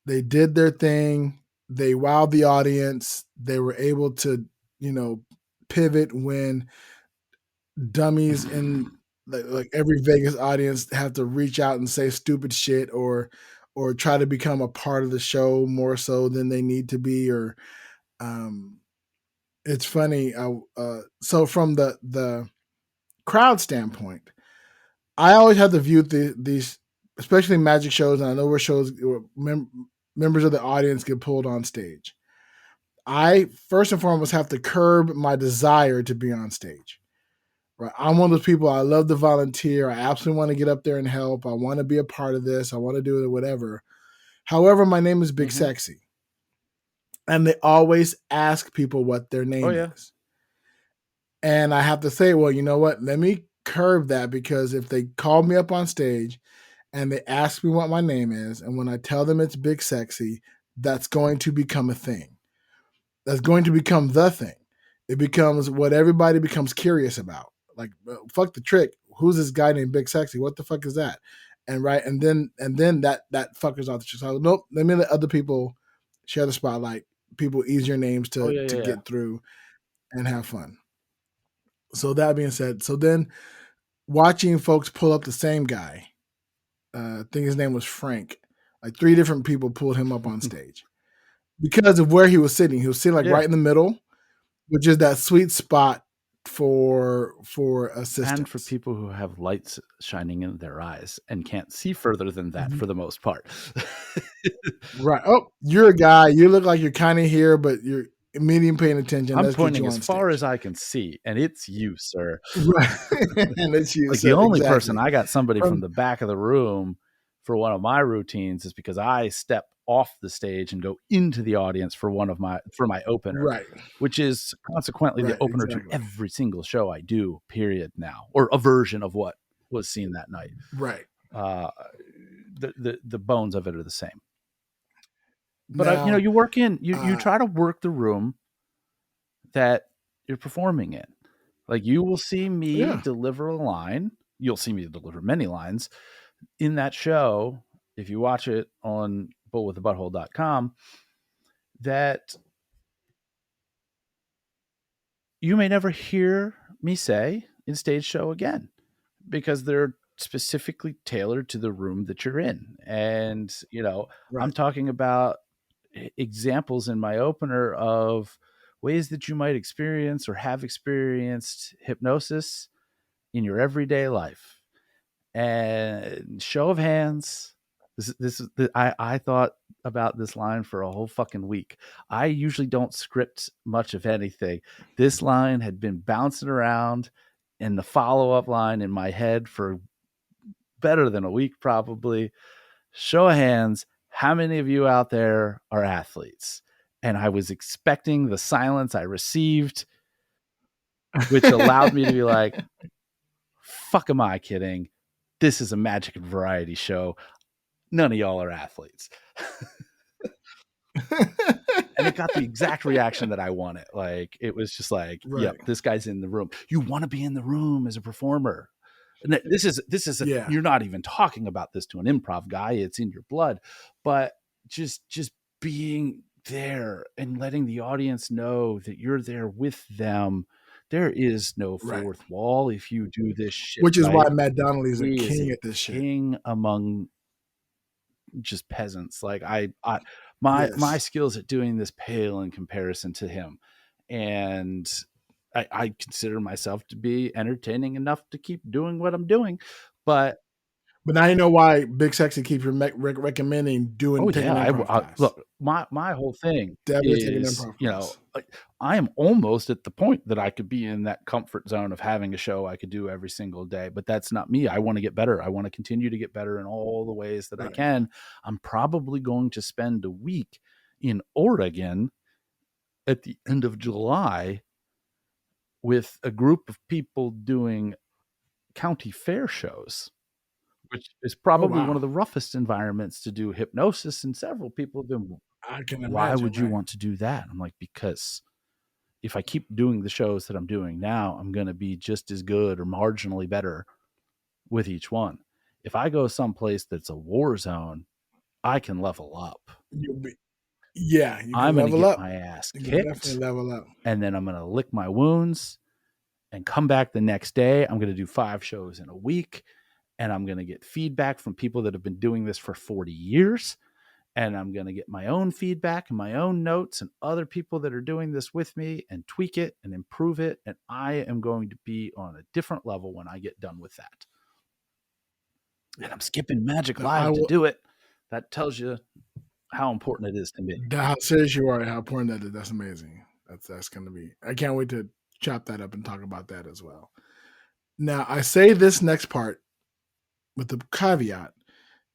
They did their thing. They wowed the audience. They were able to, pivot when dummies in like every Vegas audience have to reach out and say stupid shit or try to become a part of the show more so than they need to be. Or it's funny. So from the crowd standpoint, I always have to view these especially magic shows, and I know where shows members of the audience get pulled on stage. I first and foremost have to curb my desire to be on stage. Right, I'm one of those people. I love to volunteer. I absolutely want to get up there and help. I want to be a part of this. I want to do it, whatever. However, my name is Big Sexy, and they always ask people what their name is. And I have to say, well, you know what? Let me curb that, because if they call me up on stage and they ask me what my name is, and when I tell them it's Big Sexy, that's going to become a thing. That's going to become the thing. It becomes what everybody becomes curious about. Like, fuck the trick. Who's this guy named Big Sexy? What the fuck is that? And right, and then that fuckers off the trick. So nope, let me let other people share the spotlight. People easier names to get through and have fun. So that being said, so then watching folks pull up the same guy, I think his name was Frank. Like 3 different people pulled him up on stage because of where he was sitting. He was sitting like right in the middle, which is that sweet spot for assistance. And for people who have lights shining in their eyes and can't see further than that for the most part. Right. Oh, you're a guy. You look like you're kind of here, but you're medium paying attention. I'm pointing as far as I can see, and it's you, sir. Right. And it's you. Like the only person I got somebody from the back of the room for one of my routines is because I step off the stage and go into the audience for my opener, right? Which is consequently the opener to every single show I do. Period. Now, or a version of what was seen that night. Right. The bones of it are the same. But now, you work in you try to work the room that you're performing in. Like you will see me deliver a line. You'll see me deliver many lines in that show. If you watch it on bullwiththebutthole.com, that you may never hear me say in stage show again, because they're specifically tailored to the room that you're in. And, I'm talking about examples in my opener of ways that you might experience or have experienced hypnosis in your everyday life. And show of hands, I thought about this line for a whole fucking week. I usually don't script much of anything. This line had been bouncing around in the follow-up line in my head for better than a week, probably. Show of hands, how many of you out there are athletes? And I was expecting the silence I received, which allowed me to be like, fuck am I kidding? This is a magic and variety show. None of y'all are athletes. And it got the exact reaction that I wanted. Like, it was just like, yep, this guy's in the room. You want to be in the room as a performer. And this is you're not even talking about this to an improv guy. It's in your blood. But just being there and letting the audience know that you're there with them. There is no fourth wall if you do this shit. Which is why Matt Donnelly's a king at this shit. King among just peasants. Like my skills at doing this pale in comparison to him. And I consider myself to be entertaining enough to keep doing what I'm doing. But now you know why Big Sexy keeps recommending doing. Look, my whole thing is, I am almost at the point that I could be in that comfort zone of having a show I could do every single day, but that's not me. I want to get better. I want to continue to get better in all the ways that I can. I'm probably going to spend a week in Oregon at the end of July with a group of people doing county fair shows, which is probably one of the roughest environments to do hypnosis. And several people have been, why would you want to do that? I'm like, because if I keep doing the shows that I'm doing now, I'm going to be just as good or marginally better with each one. If I go someplace that's a war zone, I can level up. I'm going to get my ass kicked, level up. And then I'm going to lick my wounds and come back the next day. I'm going to do 5 shows in a week. And I'm going to get feedback from people that have been doing this for 40 years. And I'm going to get my own feedback and my own notes and other people that are doing this with me and tweak it and improve it. And I am going to be on a different level when I get done with that. And I'm skipping Magic Now, I Live to will. do it. That tells you how important it is to me. How serious you are, and how important that is. That's amazing. That's going to be. I can't wait to chop that up and talk about that as well. Now, I say this next part with the caveat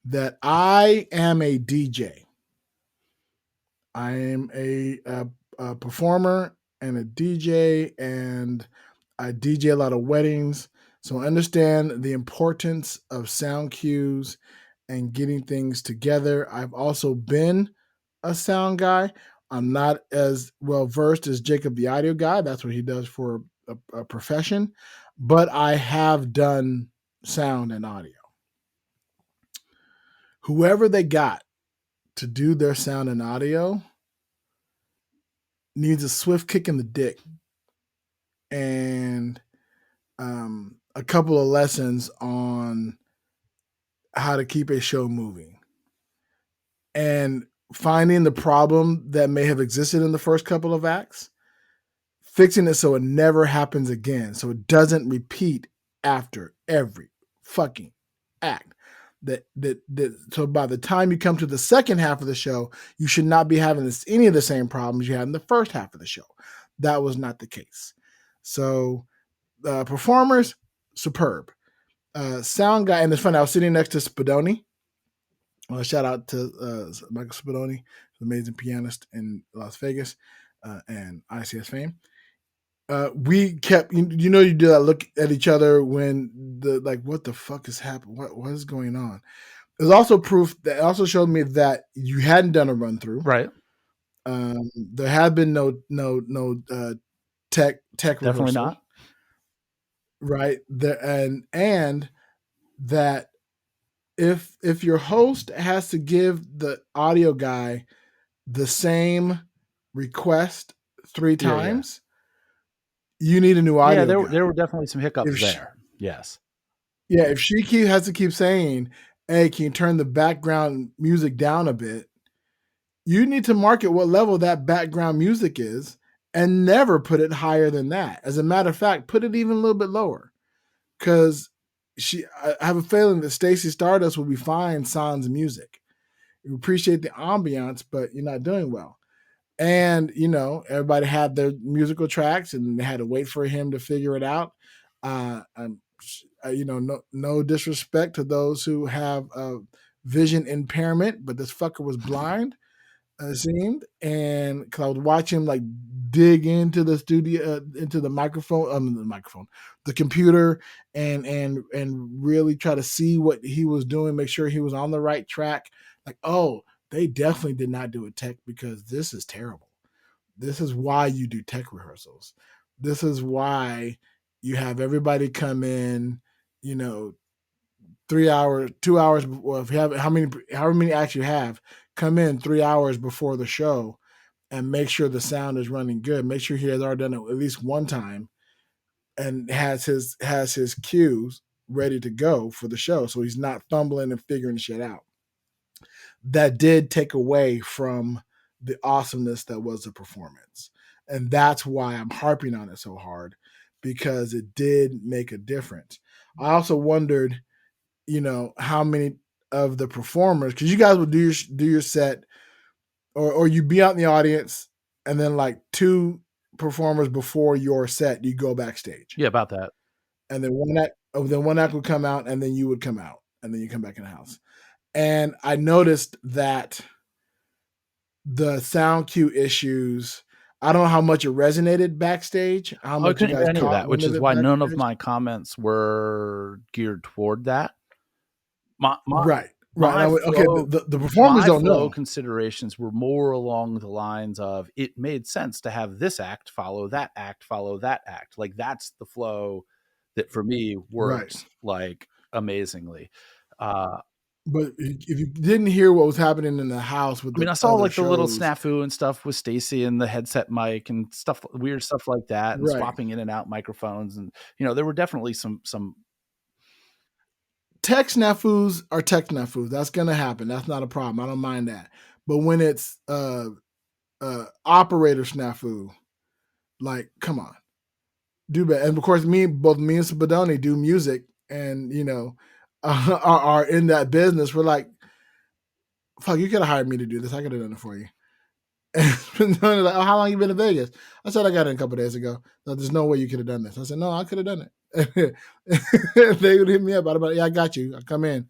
that I am a DJ. I am a performer and a DJ, and I DJ a lot of weddings. So I understand the importance of sound cues and getting things together. I've also been a sound guy. I'm not as well versed as Jacob, the audio guy. That's what he does for a profession. But I have done sound and audio. Whoever they got to do their sound and audio needs a swift kick in the dick and a couple of lessons on how to keep a show moving and finding the problem that may have existed in the first couple of acts, fixing it so it never happens again, so it doesn't repeat after every fucking act. So by the time you come to the second half of the show, you should not be having any of the same problems you had in the first half of the show. That was not the case. So performers, superb. Sound guy, and it's funny, I was sitting next to Spadoni. Shout out to Michael Spadoni, an amazing pianist in Las Vegas and ICS fame. We kept, you do that look at each other when what the fuck is happening? What is going on? There's also proof that also showed me that you hadn't done a run through. Right. There had been no tech Definitely rehearsal. not. Right there, and that if your host has to give the audio guy the same request 3 times, you need a new audio guy. There were definitely some hiccups there. Yes. Yeah, if she has to keep saying, hey, can you turn the background music down a bit? You need to market what level that background music is and never put it higher than that. As a matter of fact, put it even a little bit lower. Because I have a feeling that Stacey Stardust will be fine sans music. You appreciate the ambiance, but you're not doing well. And, everybody had their musical tracks and they had to wait for him to figure it out. No disrespect to those who have a vision impairment, but this fucker was blind, it seemed. And because I was watching him dig into the studio, into the the computer, and really try to see what he was doing, make sure he was on the right track. They definitely did not do a tech because this is terrible. This is why you do tech rehearsals. This is why you have everybody come in, 3 hours, 2 hours, or if you have however many acts you have, come in 3 hours before the show and make sure the sound is running good. Make sure he has already done it at least one time and has his cues ready to go for the show, so he's not fumbling and figuring shit out. That did take away from the awesomeness that was the performance. And that's why I'm harping on it so hard, because it did make a difference. I also wondered, how many of the performers, because you guys would do your set, or you be out in the audience, and then 2 performers before your set, you go backstage. Yeah, about that. And then one act would come out, and then you would come out, and then you come back in the house. And I noticed that the sound cue issues, I don't know how much it resonated backstage. How much you guys caught that, which is why none of my comments were geared toward that. Right. The performers don't know. Considerations were more along the lines of it made sense to have this act follow that act, follow that act. That's the flow that for me works amazingly. But if you didn't hear what was happening in the house with I saw the little snafu and stuff with Stacey and the headset mic and stuff, weird stuff like that, and swapping in and out microphones. And, there were definitely some tech snafus are tech snafus. That's going to happen. That's not a problem. I don't mind that. But when it's operator snafu, come on, do better. And of course, both me and Spadoni do music, and are in that business, we're like, fuck, you could have hired me to do this. I could have done it for you. And they're like, oh, how long you been in Vegas? I said, I got it a couple days ago. No, there's no way you could have done this. I said, no, I could have done it. They would hit me up. Yeah, I got you. I come in.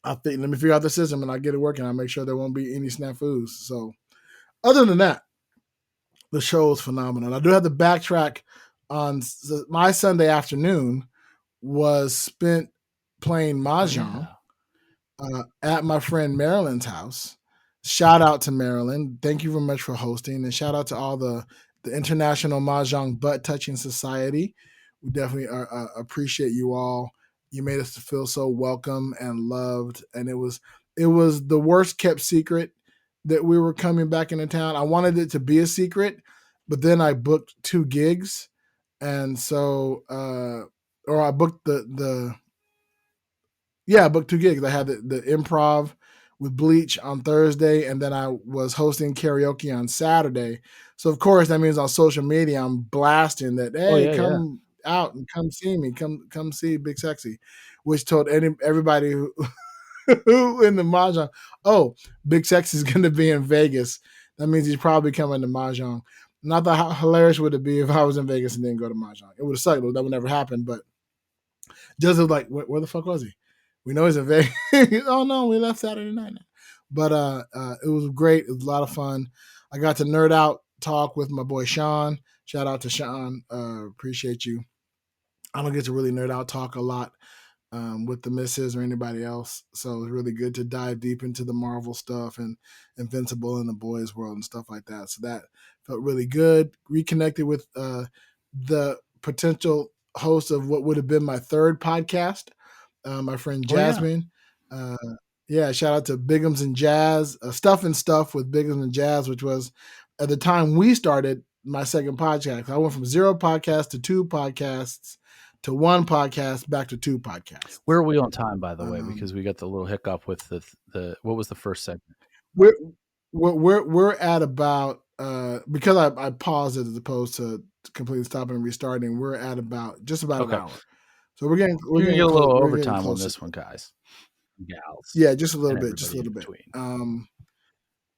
I think, let me figure out the system and I get it working. I'll make sure there won't be any snafus. So other than that, the show is phenomenal. I do have to backtrack on my Sunday afternoon was spent playing Mahjong at my friend Marilyn's house. Shout out to Marilyn. Thank you very much for hosting. And shout out to all the International Mahjong Butt Touching Society. We definitely appreciate you all. You made us feel so welcome and loved. And it was the worst kept secret that we were coming back into town. I wanted it to be a secret, but then I booked 2 gigs. And so, or I booked I booked 2 gigs. I had the improv with Bleach on Thursday, and then I was hosting karaoke on Saturday. So of course that means on social media I'm blasting that, hey, come out and come see me, come see Big Sexy, which told everybody who in the Mahjong, oh, Big Sexy is going to be in Vegas. That means he's probably coming to Mahjong. And I thought how hilarious would it be if I was in Vegas and didn't go to Mahjong? It would have sucked. That would never happen. But just was like, where the fuck was he? We know he's in Vegas. Oh no, we left Saturday night now. But it was great. It was a lot of fun. I got to nerd out talk with my boy Sean. Shout out to Sean. Appreciate you. I don't get to really nerd out talk a lot with the missus or anybody else. So it was really good to dive deep into the Marvel stuff and Invincible and the boys world and stuff like that. So that felt really good. Reconnected with the potential host of what would have been my 3rd podcast, my friend Jasmine. Shout out to Bigums and Jazz, Stuff and Stuff with Bigums and Jazz, which was at the time we started my 2nd podcast. I went from 0 podcasts to 2 podcasts to 1 podcast back to 2 podcasts. Where are we on time, by the way? Because we got the little hiccup with the what was the first segment? We're at about because I paused it as opposed to completely stopping and restarting. We're at about just about an hour. So we're getting a little overtime on this one, guys, gals. Yeah, just a little bit,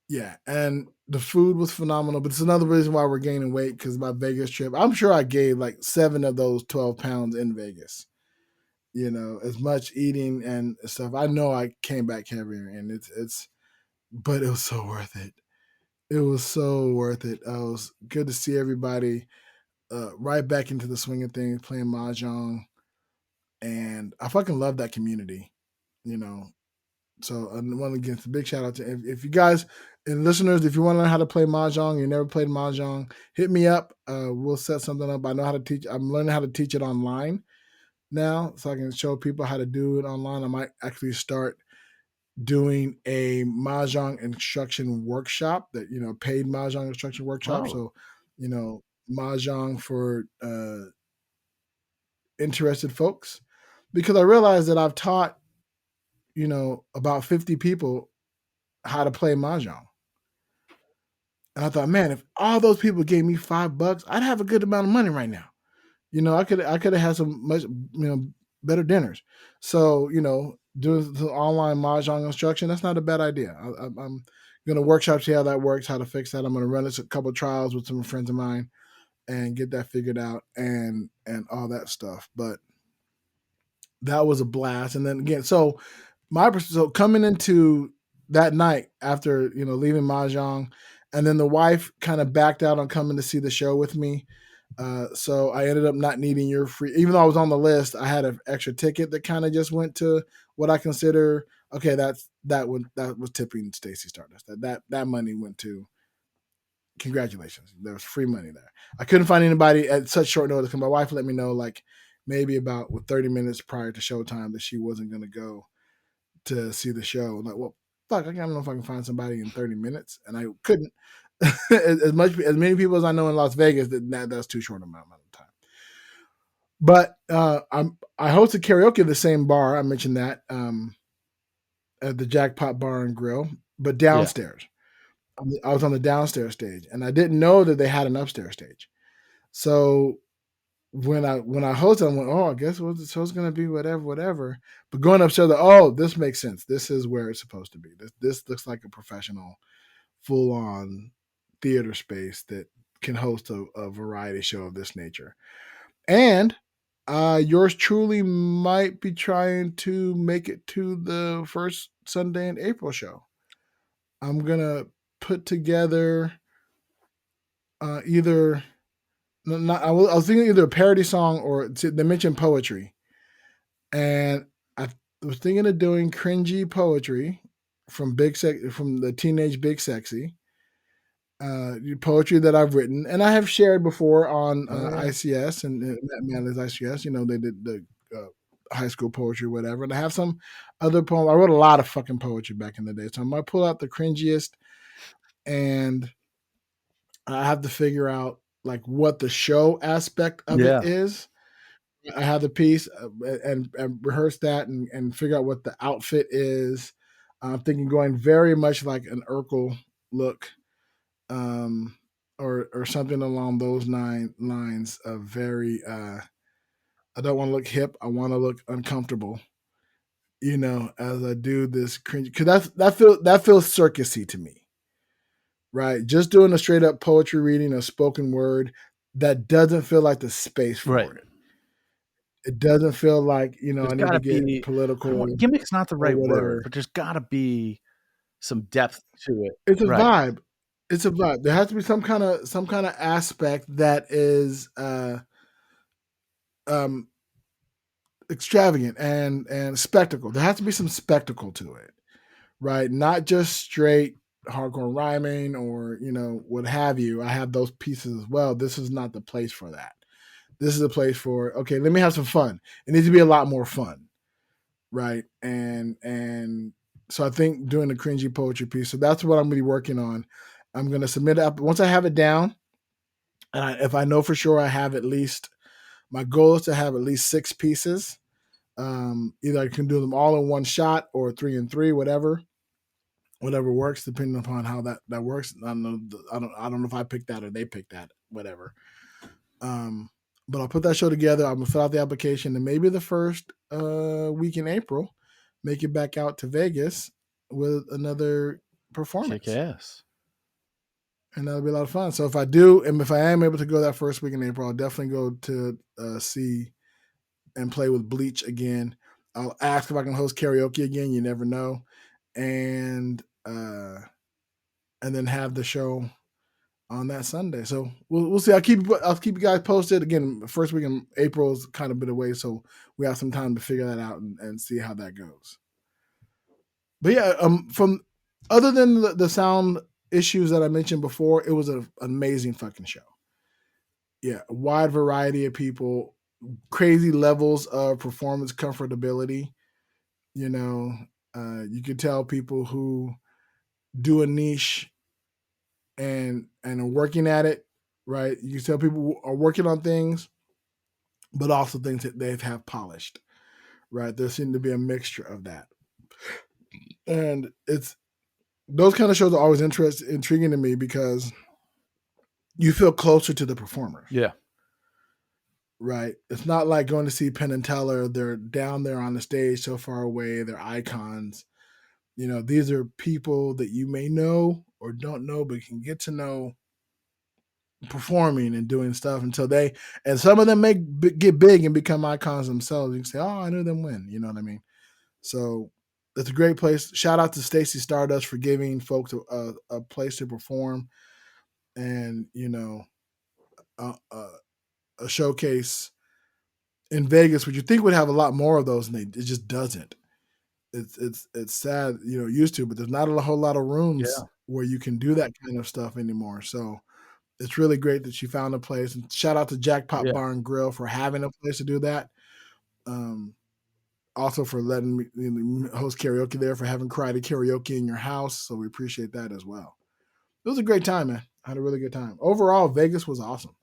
Yeah, and the food was phenomenal, but it's another reason why we're gaining weight because my Vegas trip. I'm sure I gained like 7 of those 12 pounds in Vegas. You know, as much eating and stuff. I know I came back heavier, and but it was so worth it. It was so worth it. It was good to see everybody right back into the swing of things, playing Mahjong, and I fucking love that community. You know, so I want to give a big shout out to if you guys and listeners, if you want to learn how to play Mahjong, you never played Mahjong, hit me up. We'll set something up. I know how to teach. I'm learning how to teach it online now, so I can show people how to do it online. I might actually start doing a Mahjong instruction workshop that, paid Mahjong instruction workshop. Oh. So, Mahjong for interested folks, because I realized that I've taught, about 50 people how to play Mahjong. And I thought, man, if all those people gave me $5, I'd have a good amount of money right now. I could have had some much, better dinners. So, doing the online Mahjong instruction, that's not a bad idea. I'm going to workshop, see how that works, how to fix that. I'm going to run a couple of trials with some friends of mine and get that figured out and all that stuff. But that was a blast. And then again, so coming into that night after, leaving Mahjong, and then the wife kind of backed out on coming to see the show with me. So I ended up not needing your free, even though I was on the list, I had an extra ticket that kind of just went to what I consider, okay, that was tipping Stacey Stardust. That money went to, congratulations. There was free money there. I couldn't find anybody at such short notice because my wife let me know like maybe about 30 minutes prior to showtime that she wasn't going to go to see the show. I'm like, well, fuck, I don't know if I can find somebody in 30 minutes. And I couldn't. as many people as I know in Las Vegas, that's too short amount of time. But I hosted karaoke at the same bar. I mentioned that at the Jackpot Bar and Grill, but downstairs. Yeah. I was on the downstairs stage, and I didn't know that they had an upstairs stage. So when I hosted, I went, oh, I guess what the show's gonna be, whatever. But going upstairs, oh, this makes sense. This is where it's supposed to be. This looks like a professional, full on theater space that can host a variety show of this nature. And yours truly might be trying to make it to the first Sunday in April show. I'm gonna put together either. I was thinking either a parody song or they mentioned poetry, and I was thinking of doing cringy poetry from from the teenage Big Sexy, poetry that I've written and I have shared before on ICS and Manly's ICS. You know, they did the high school poetry, whatever. And I have some other poems. I wrote a lot of fucking poetry back in the day, so I'm gonna pull out the cringiest, and I have to figure out like what the show aspect of it is. I have the piece and rehearse that and figure out what the outfit is. I'm thinking going very much like an Urkel look, or something along those lines of very. I don't want to look hip. I want to look uncomfortable. You know, as I do this cringe, because that feels circusy to me. Right, just doing a straight up poetry reading, a spoken word, that doesn't feel like the space for it. It doesn't feel like, you know, There's I need to get political. Gimmick's not the right whatever. word, but there's got to be some depth to it. It's a vibe. It's a vibe. There has to be some kind of aspect that is extravagant and spectacle. There has to be some spectacle to it, right? Not just straight hardcore rhyming or, you know, what have you. I have those pieces as well. This is not the place for that. This is a place for, okay, let me have some fun. It needs to be a lot more fun, right? And so I think doing the cringy poetry piece. So that's what I'm going to be working on. I'm going to submit it once I have it down. And if I know for sure I have at least, my goal is to have at least 6 pieces. Either I can do them all in one shot or 3 and 3, whatever works, depending upon how that works. I don't know if I picked that or they picked that, whatever. But I'll put that show together. I'm gonna fill out the application, and maybe the first week in April, make it back out to Vegas with another performance. Kick ass. And that'll be a lot of fun. So if I do, and if I am able to go that first week in April, I'll definitely go to see and play with Bleach again. I'll ask if I can host karaoke again. You never know, and then have the show on that Sunday. So we'll see. I'll keep you guys posted. Again, first week in April is kind of a bit away, so we have some time to figure that out and see how that goes. But yeah, from other than the sound issues that I mentioned before, it was an amazing fucking show. Yeah, a wide variety of people, crazy levels of performance comfortability. You know, you could tell people who do a niche and are working at it, right? You can tell people are working on things, but also things that they have polished, right? There seemed to be a mixture of that. And it's those kind of shows are always intriguing to me because you feel closer to the performers. Yeah. Right. It's not like going to see Penn and Teller. They're down there on the stage so far away. They're icons. You know, these are people that you may know or don't know, but can get to know performing and doing stuff until and some of them may get big and become icons themselves. You can say, oh, I knew them when, you know what I mean? So it's a great place. Shout out to Stacey Stardust for giving folks a place to perform and, you know, a showcase in Vegas, which you think would have a lot more of those, and it just doesn't. It's sad, you know, used to, but there's not a whole lot of rooms where you can do that kind of stuff anymore. So it's really great that she found a place. And shout out to Jackpot Bar and Grill for having a place to do that. Also for letting me host karaoke there, for having karate karaoke in your house. So we appreciate that as well. It was a great time, man. I had a really good time. Overall, Vegas was awesome.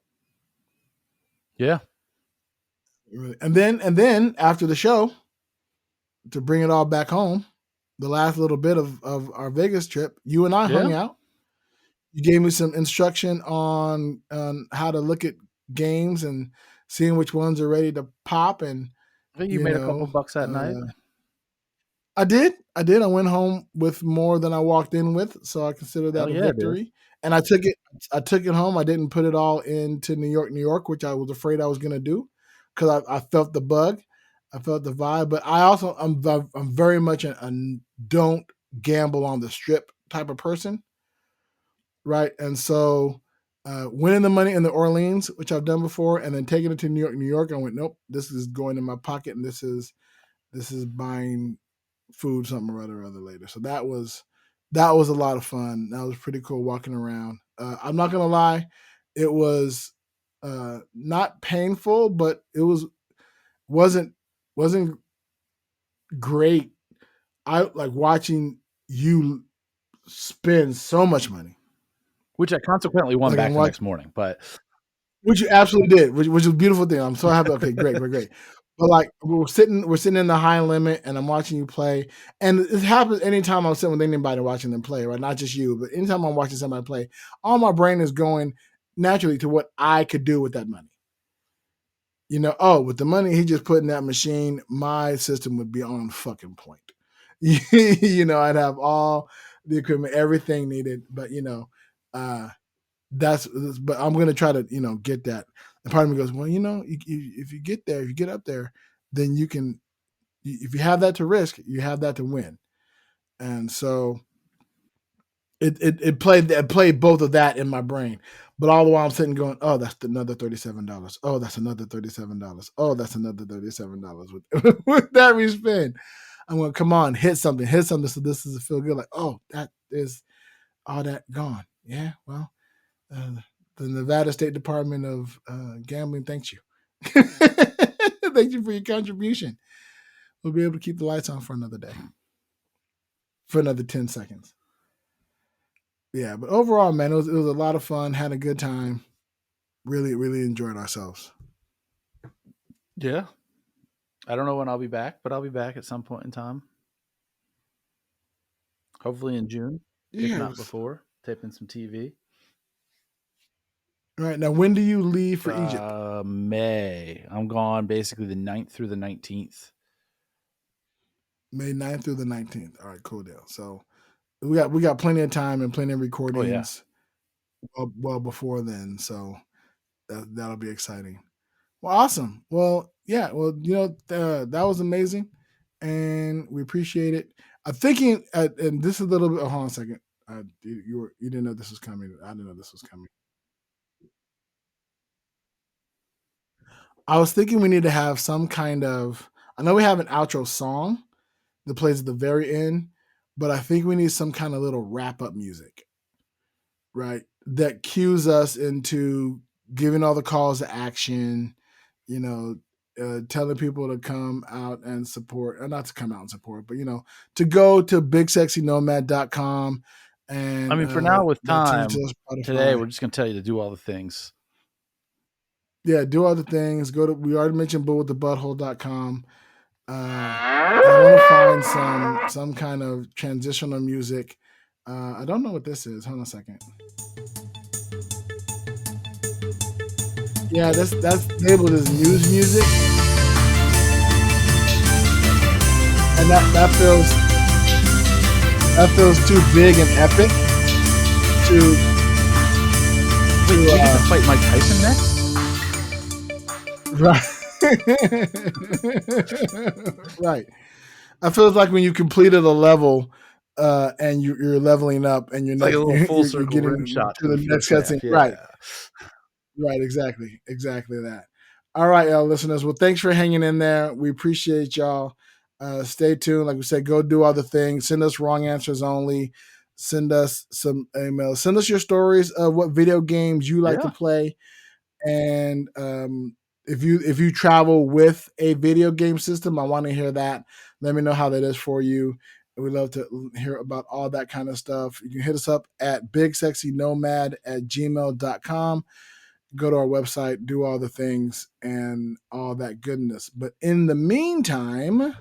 Yeah. And then after the show, to bring it all back home, the last little bit of our Vegas trip, you and I hung out. You gave me some instruction on how to look at games and seeing which ones are ready to pop. And I think you made a couple bucks that night. I did. I went home with more than I walked in with, so I consider that a victory. Dude. And I took it home. I didn't put it all into New York, which I was afraid I was going to do, because I felt the bug. I felt the vibe. But I'm very much a don't gamble on the strip type of person, right? And so winning the money in the Orleans, which I've done before, and then taking it to New York, I went, nope, this is going in my pocket, and this is buying food, something or other later. So that was a lot of fun. That was pretty cool walking around. I'm not gonna lie, it was not painful, but it wasn't great. I like watching you spend so much money, which I consequently won back the next morning, but which you absolutely did, which was a beautiful thing. I'm so happy. Okay, great. But like we're sitting in the high limit, and I'm watching you play, and it happens anytime I'm sitting with anybody watching them play, right? Not just you, but anytime I'm watching somebody play, all my brain is going naturally to what I could do with that money. You know, with the money he just put in that machine, my system would be on fucking point. You know, I'd have all the equipment, everything needed, but but I'm going to try to, get that. And part of me goes, well, if you get there, if you get up there, then you can, if you have that to risk, you have that to win. And so it played both of that in my brain. But all the while I'm sitting going, oh, that's another $37. Oh, that's another $37. Oh, that's another $37 with that we spend. I'm going, come on, hit something. So this is a feel good. Like, oh, that is all that gone. Yeah, well, the Nevada State Department of Gambling thanks you. Thank you for your contribution. We'll be able to keep the lights on for another day, for another 10 seconds. Yeah, but overall, man, it was a lot of fun. Had a good time. Really, really enjoyed ourselves. Yeah. I don't know when I'll be back, but I'll be back at some point in time. Hopefully in June, if not before. Taping some TV. All right. Now, when do you leave for Egypt? May. I'm gone basically the 9th through the 19th. May 9th through the 19th. All right, cool deal. So we got plenty of time and plenty of recordings well before then. So that'll be exciting. Well, awesome. Well, yeah. Well, that was amazing, and we appreciate it. I'm thinking, and this is a little bit. Hold on a second. You didn't know this was coming. I didn't know this was coming. I was thinking we need to have some kind of. I know we have an outro song that plays at the very end, but I think we need some kind of little wrap up music, right? That cues us into giving all the calls to action, telling people to come out and support, or not to come out and support, but to go to bigsexynomad.com. And I mean, for now with time today, we're just going to tell you to do all the things. Yeah, do all the things. We already mentioned bullwiththebutthole.com. I want to find some kind of transitional music. I don't know what this is. Hold on a second. Yeah, that's labeled as news music, and that feels too big and epic to. Wait, we get to fight Mike Tyson next? Right. Right. I feel like when you completed a level and you're leveling up and you're like a little full circle getting shot to the next cutscene. Yeah. Right. Right. Exactly that. All right, y'all listeners. Well, thanks for hanging in there. We appreciate y'all. Stay tuned. Like we said, go do all the things. Send us wrong answers only. Send us some emails. Send us your stories of what video games you like to play. And if you travel with a video game system, I want to hear that. Let me know how that is for you. We'd love to hear about all that kind of stuff. You can hit us up at bigsexynomad@gmail.com. Go to our website, do all the things and all that goodness. But in the meantime,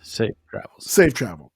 safe travels. Safe travels.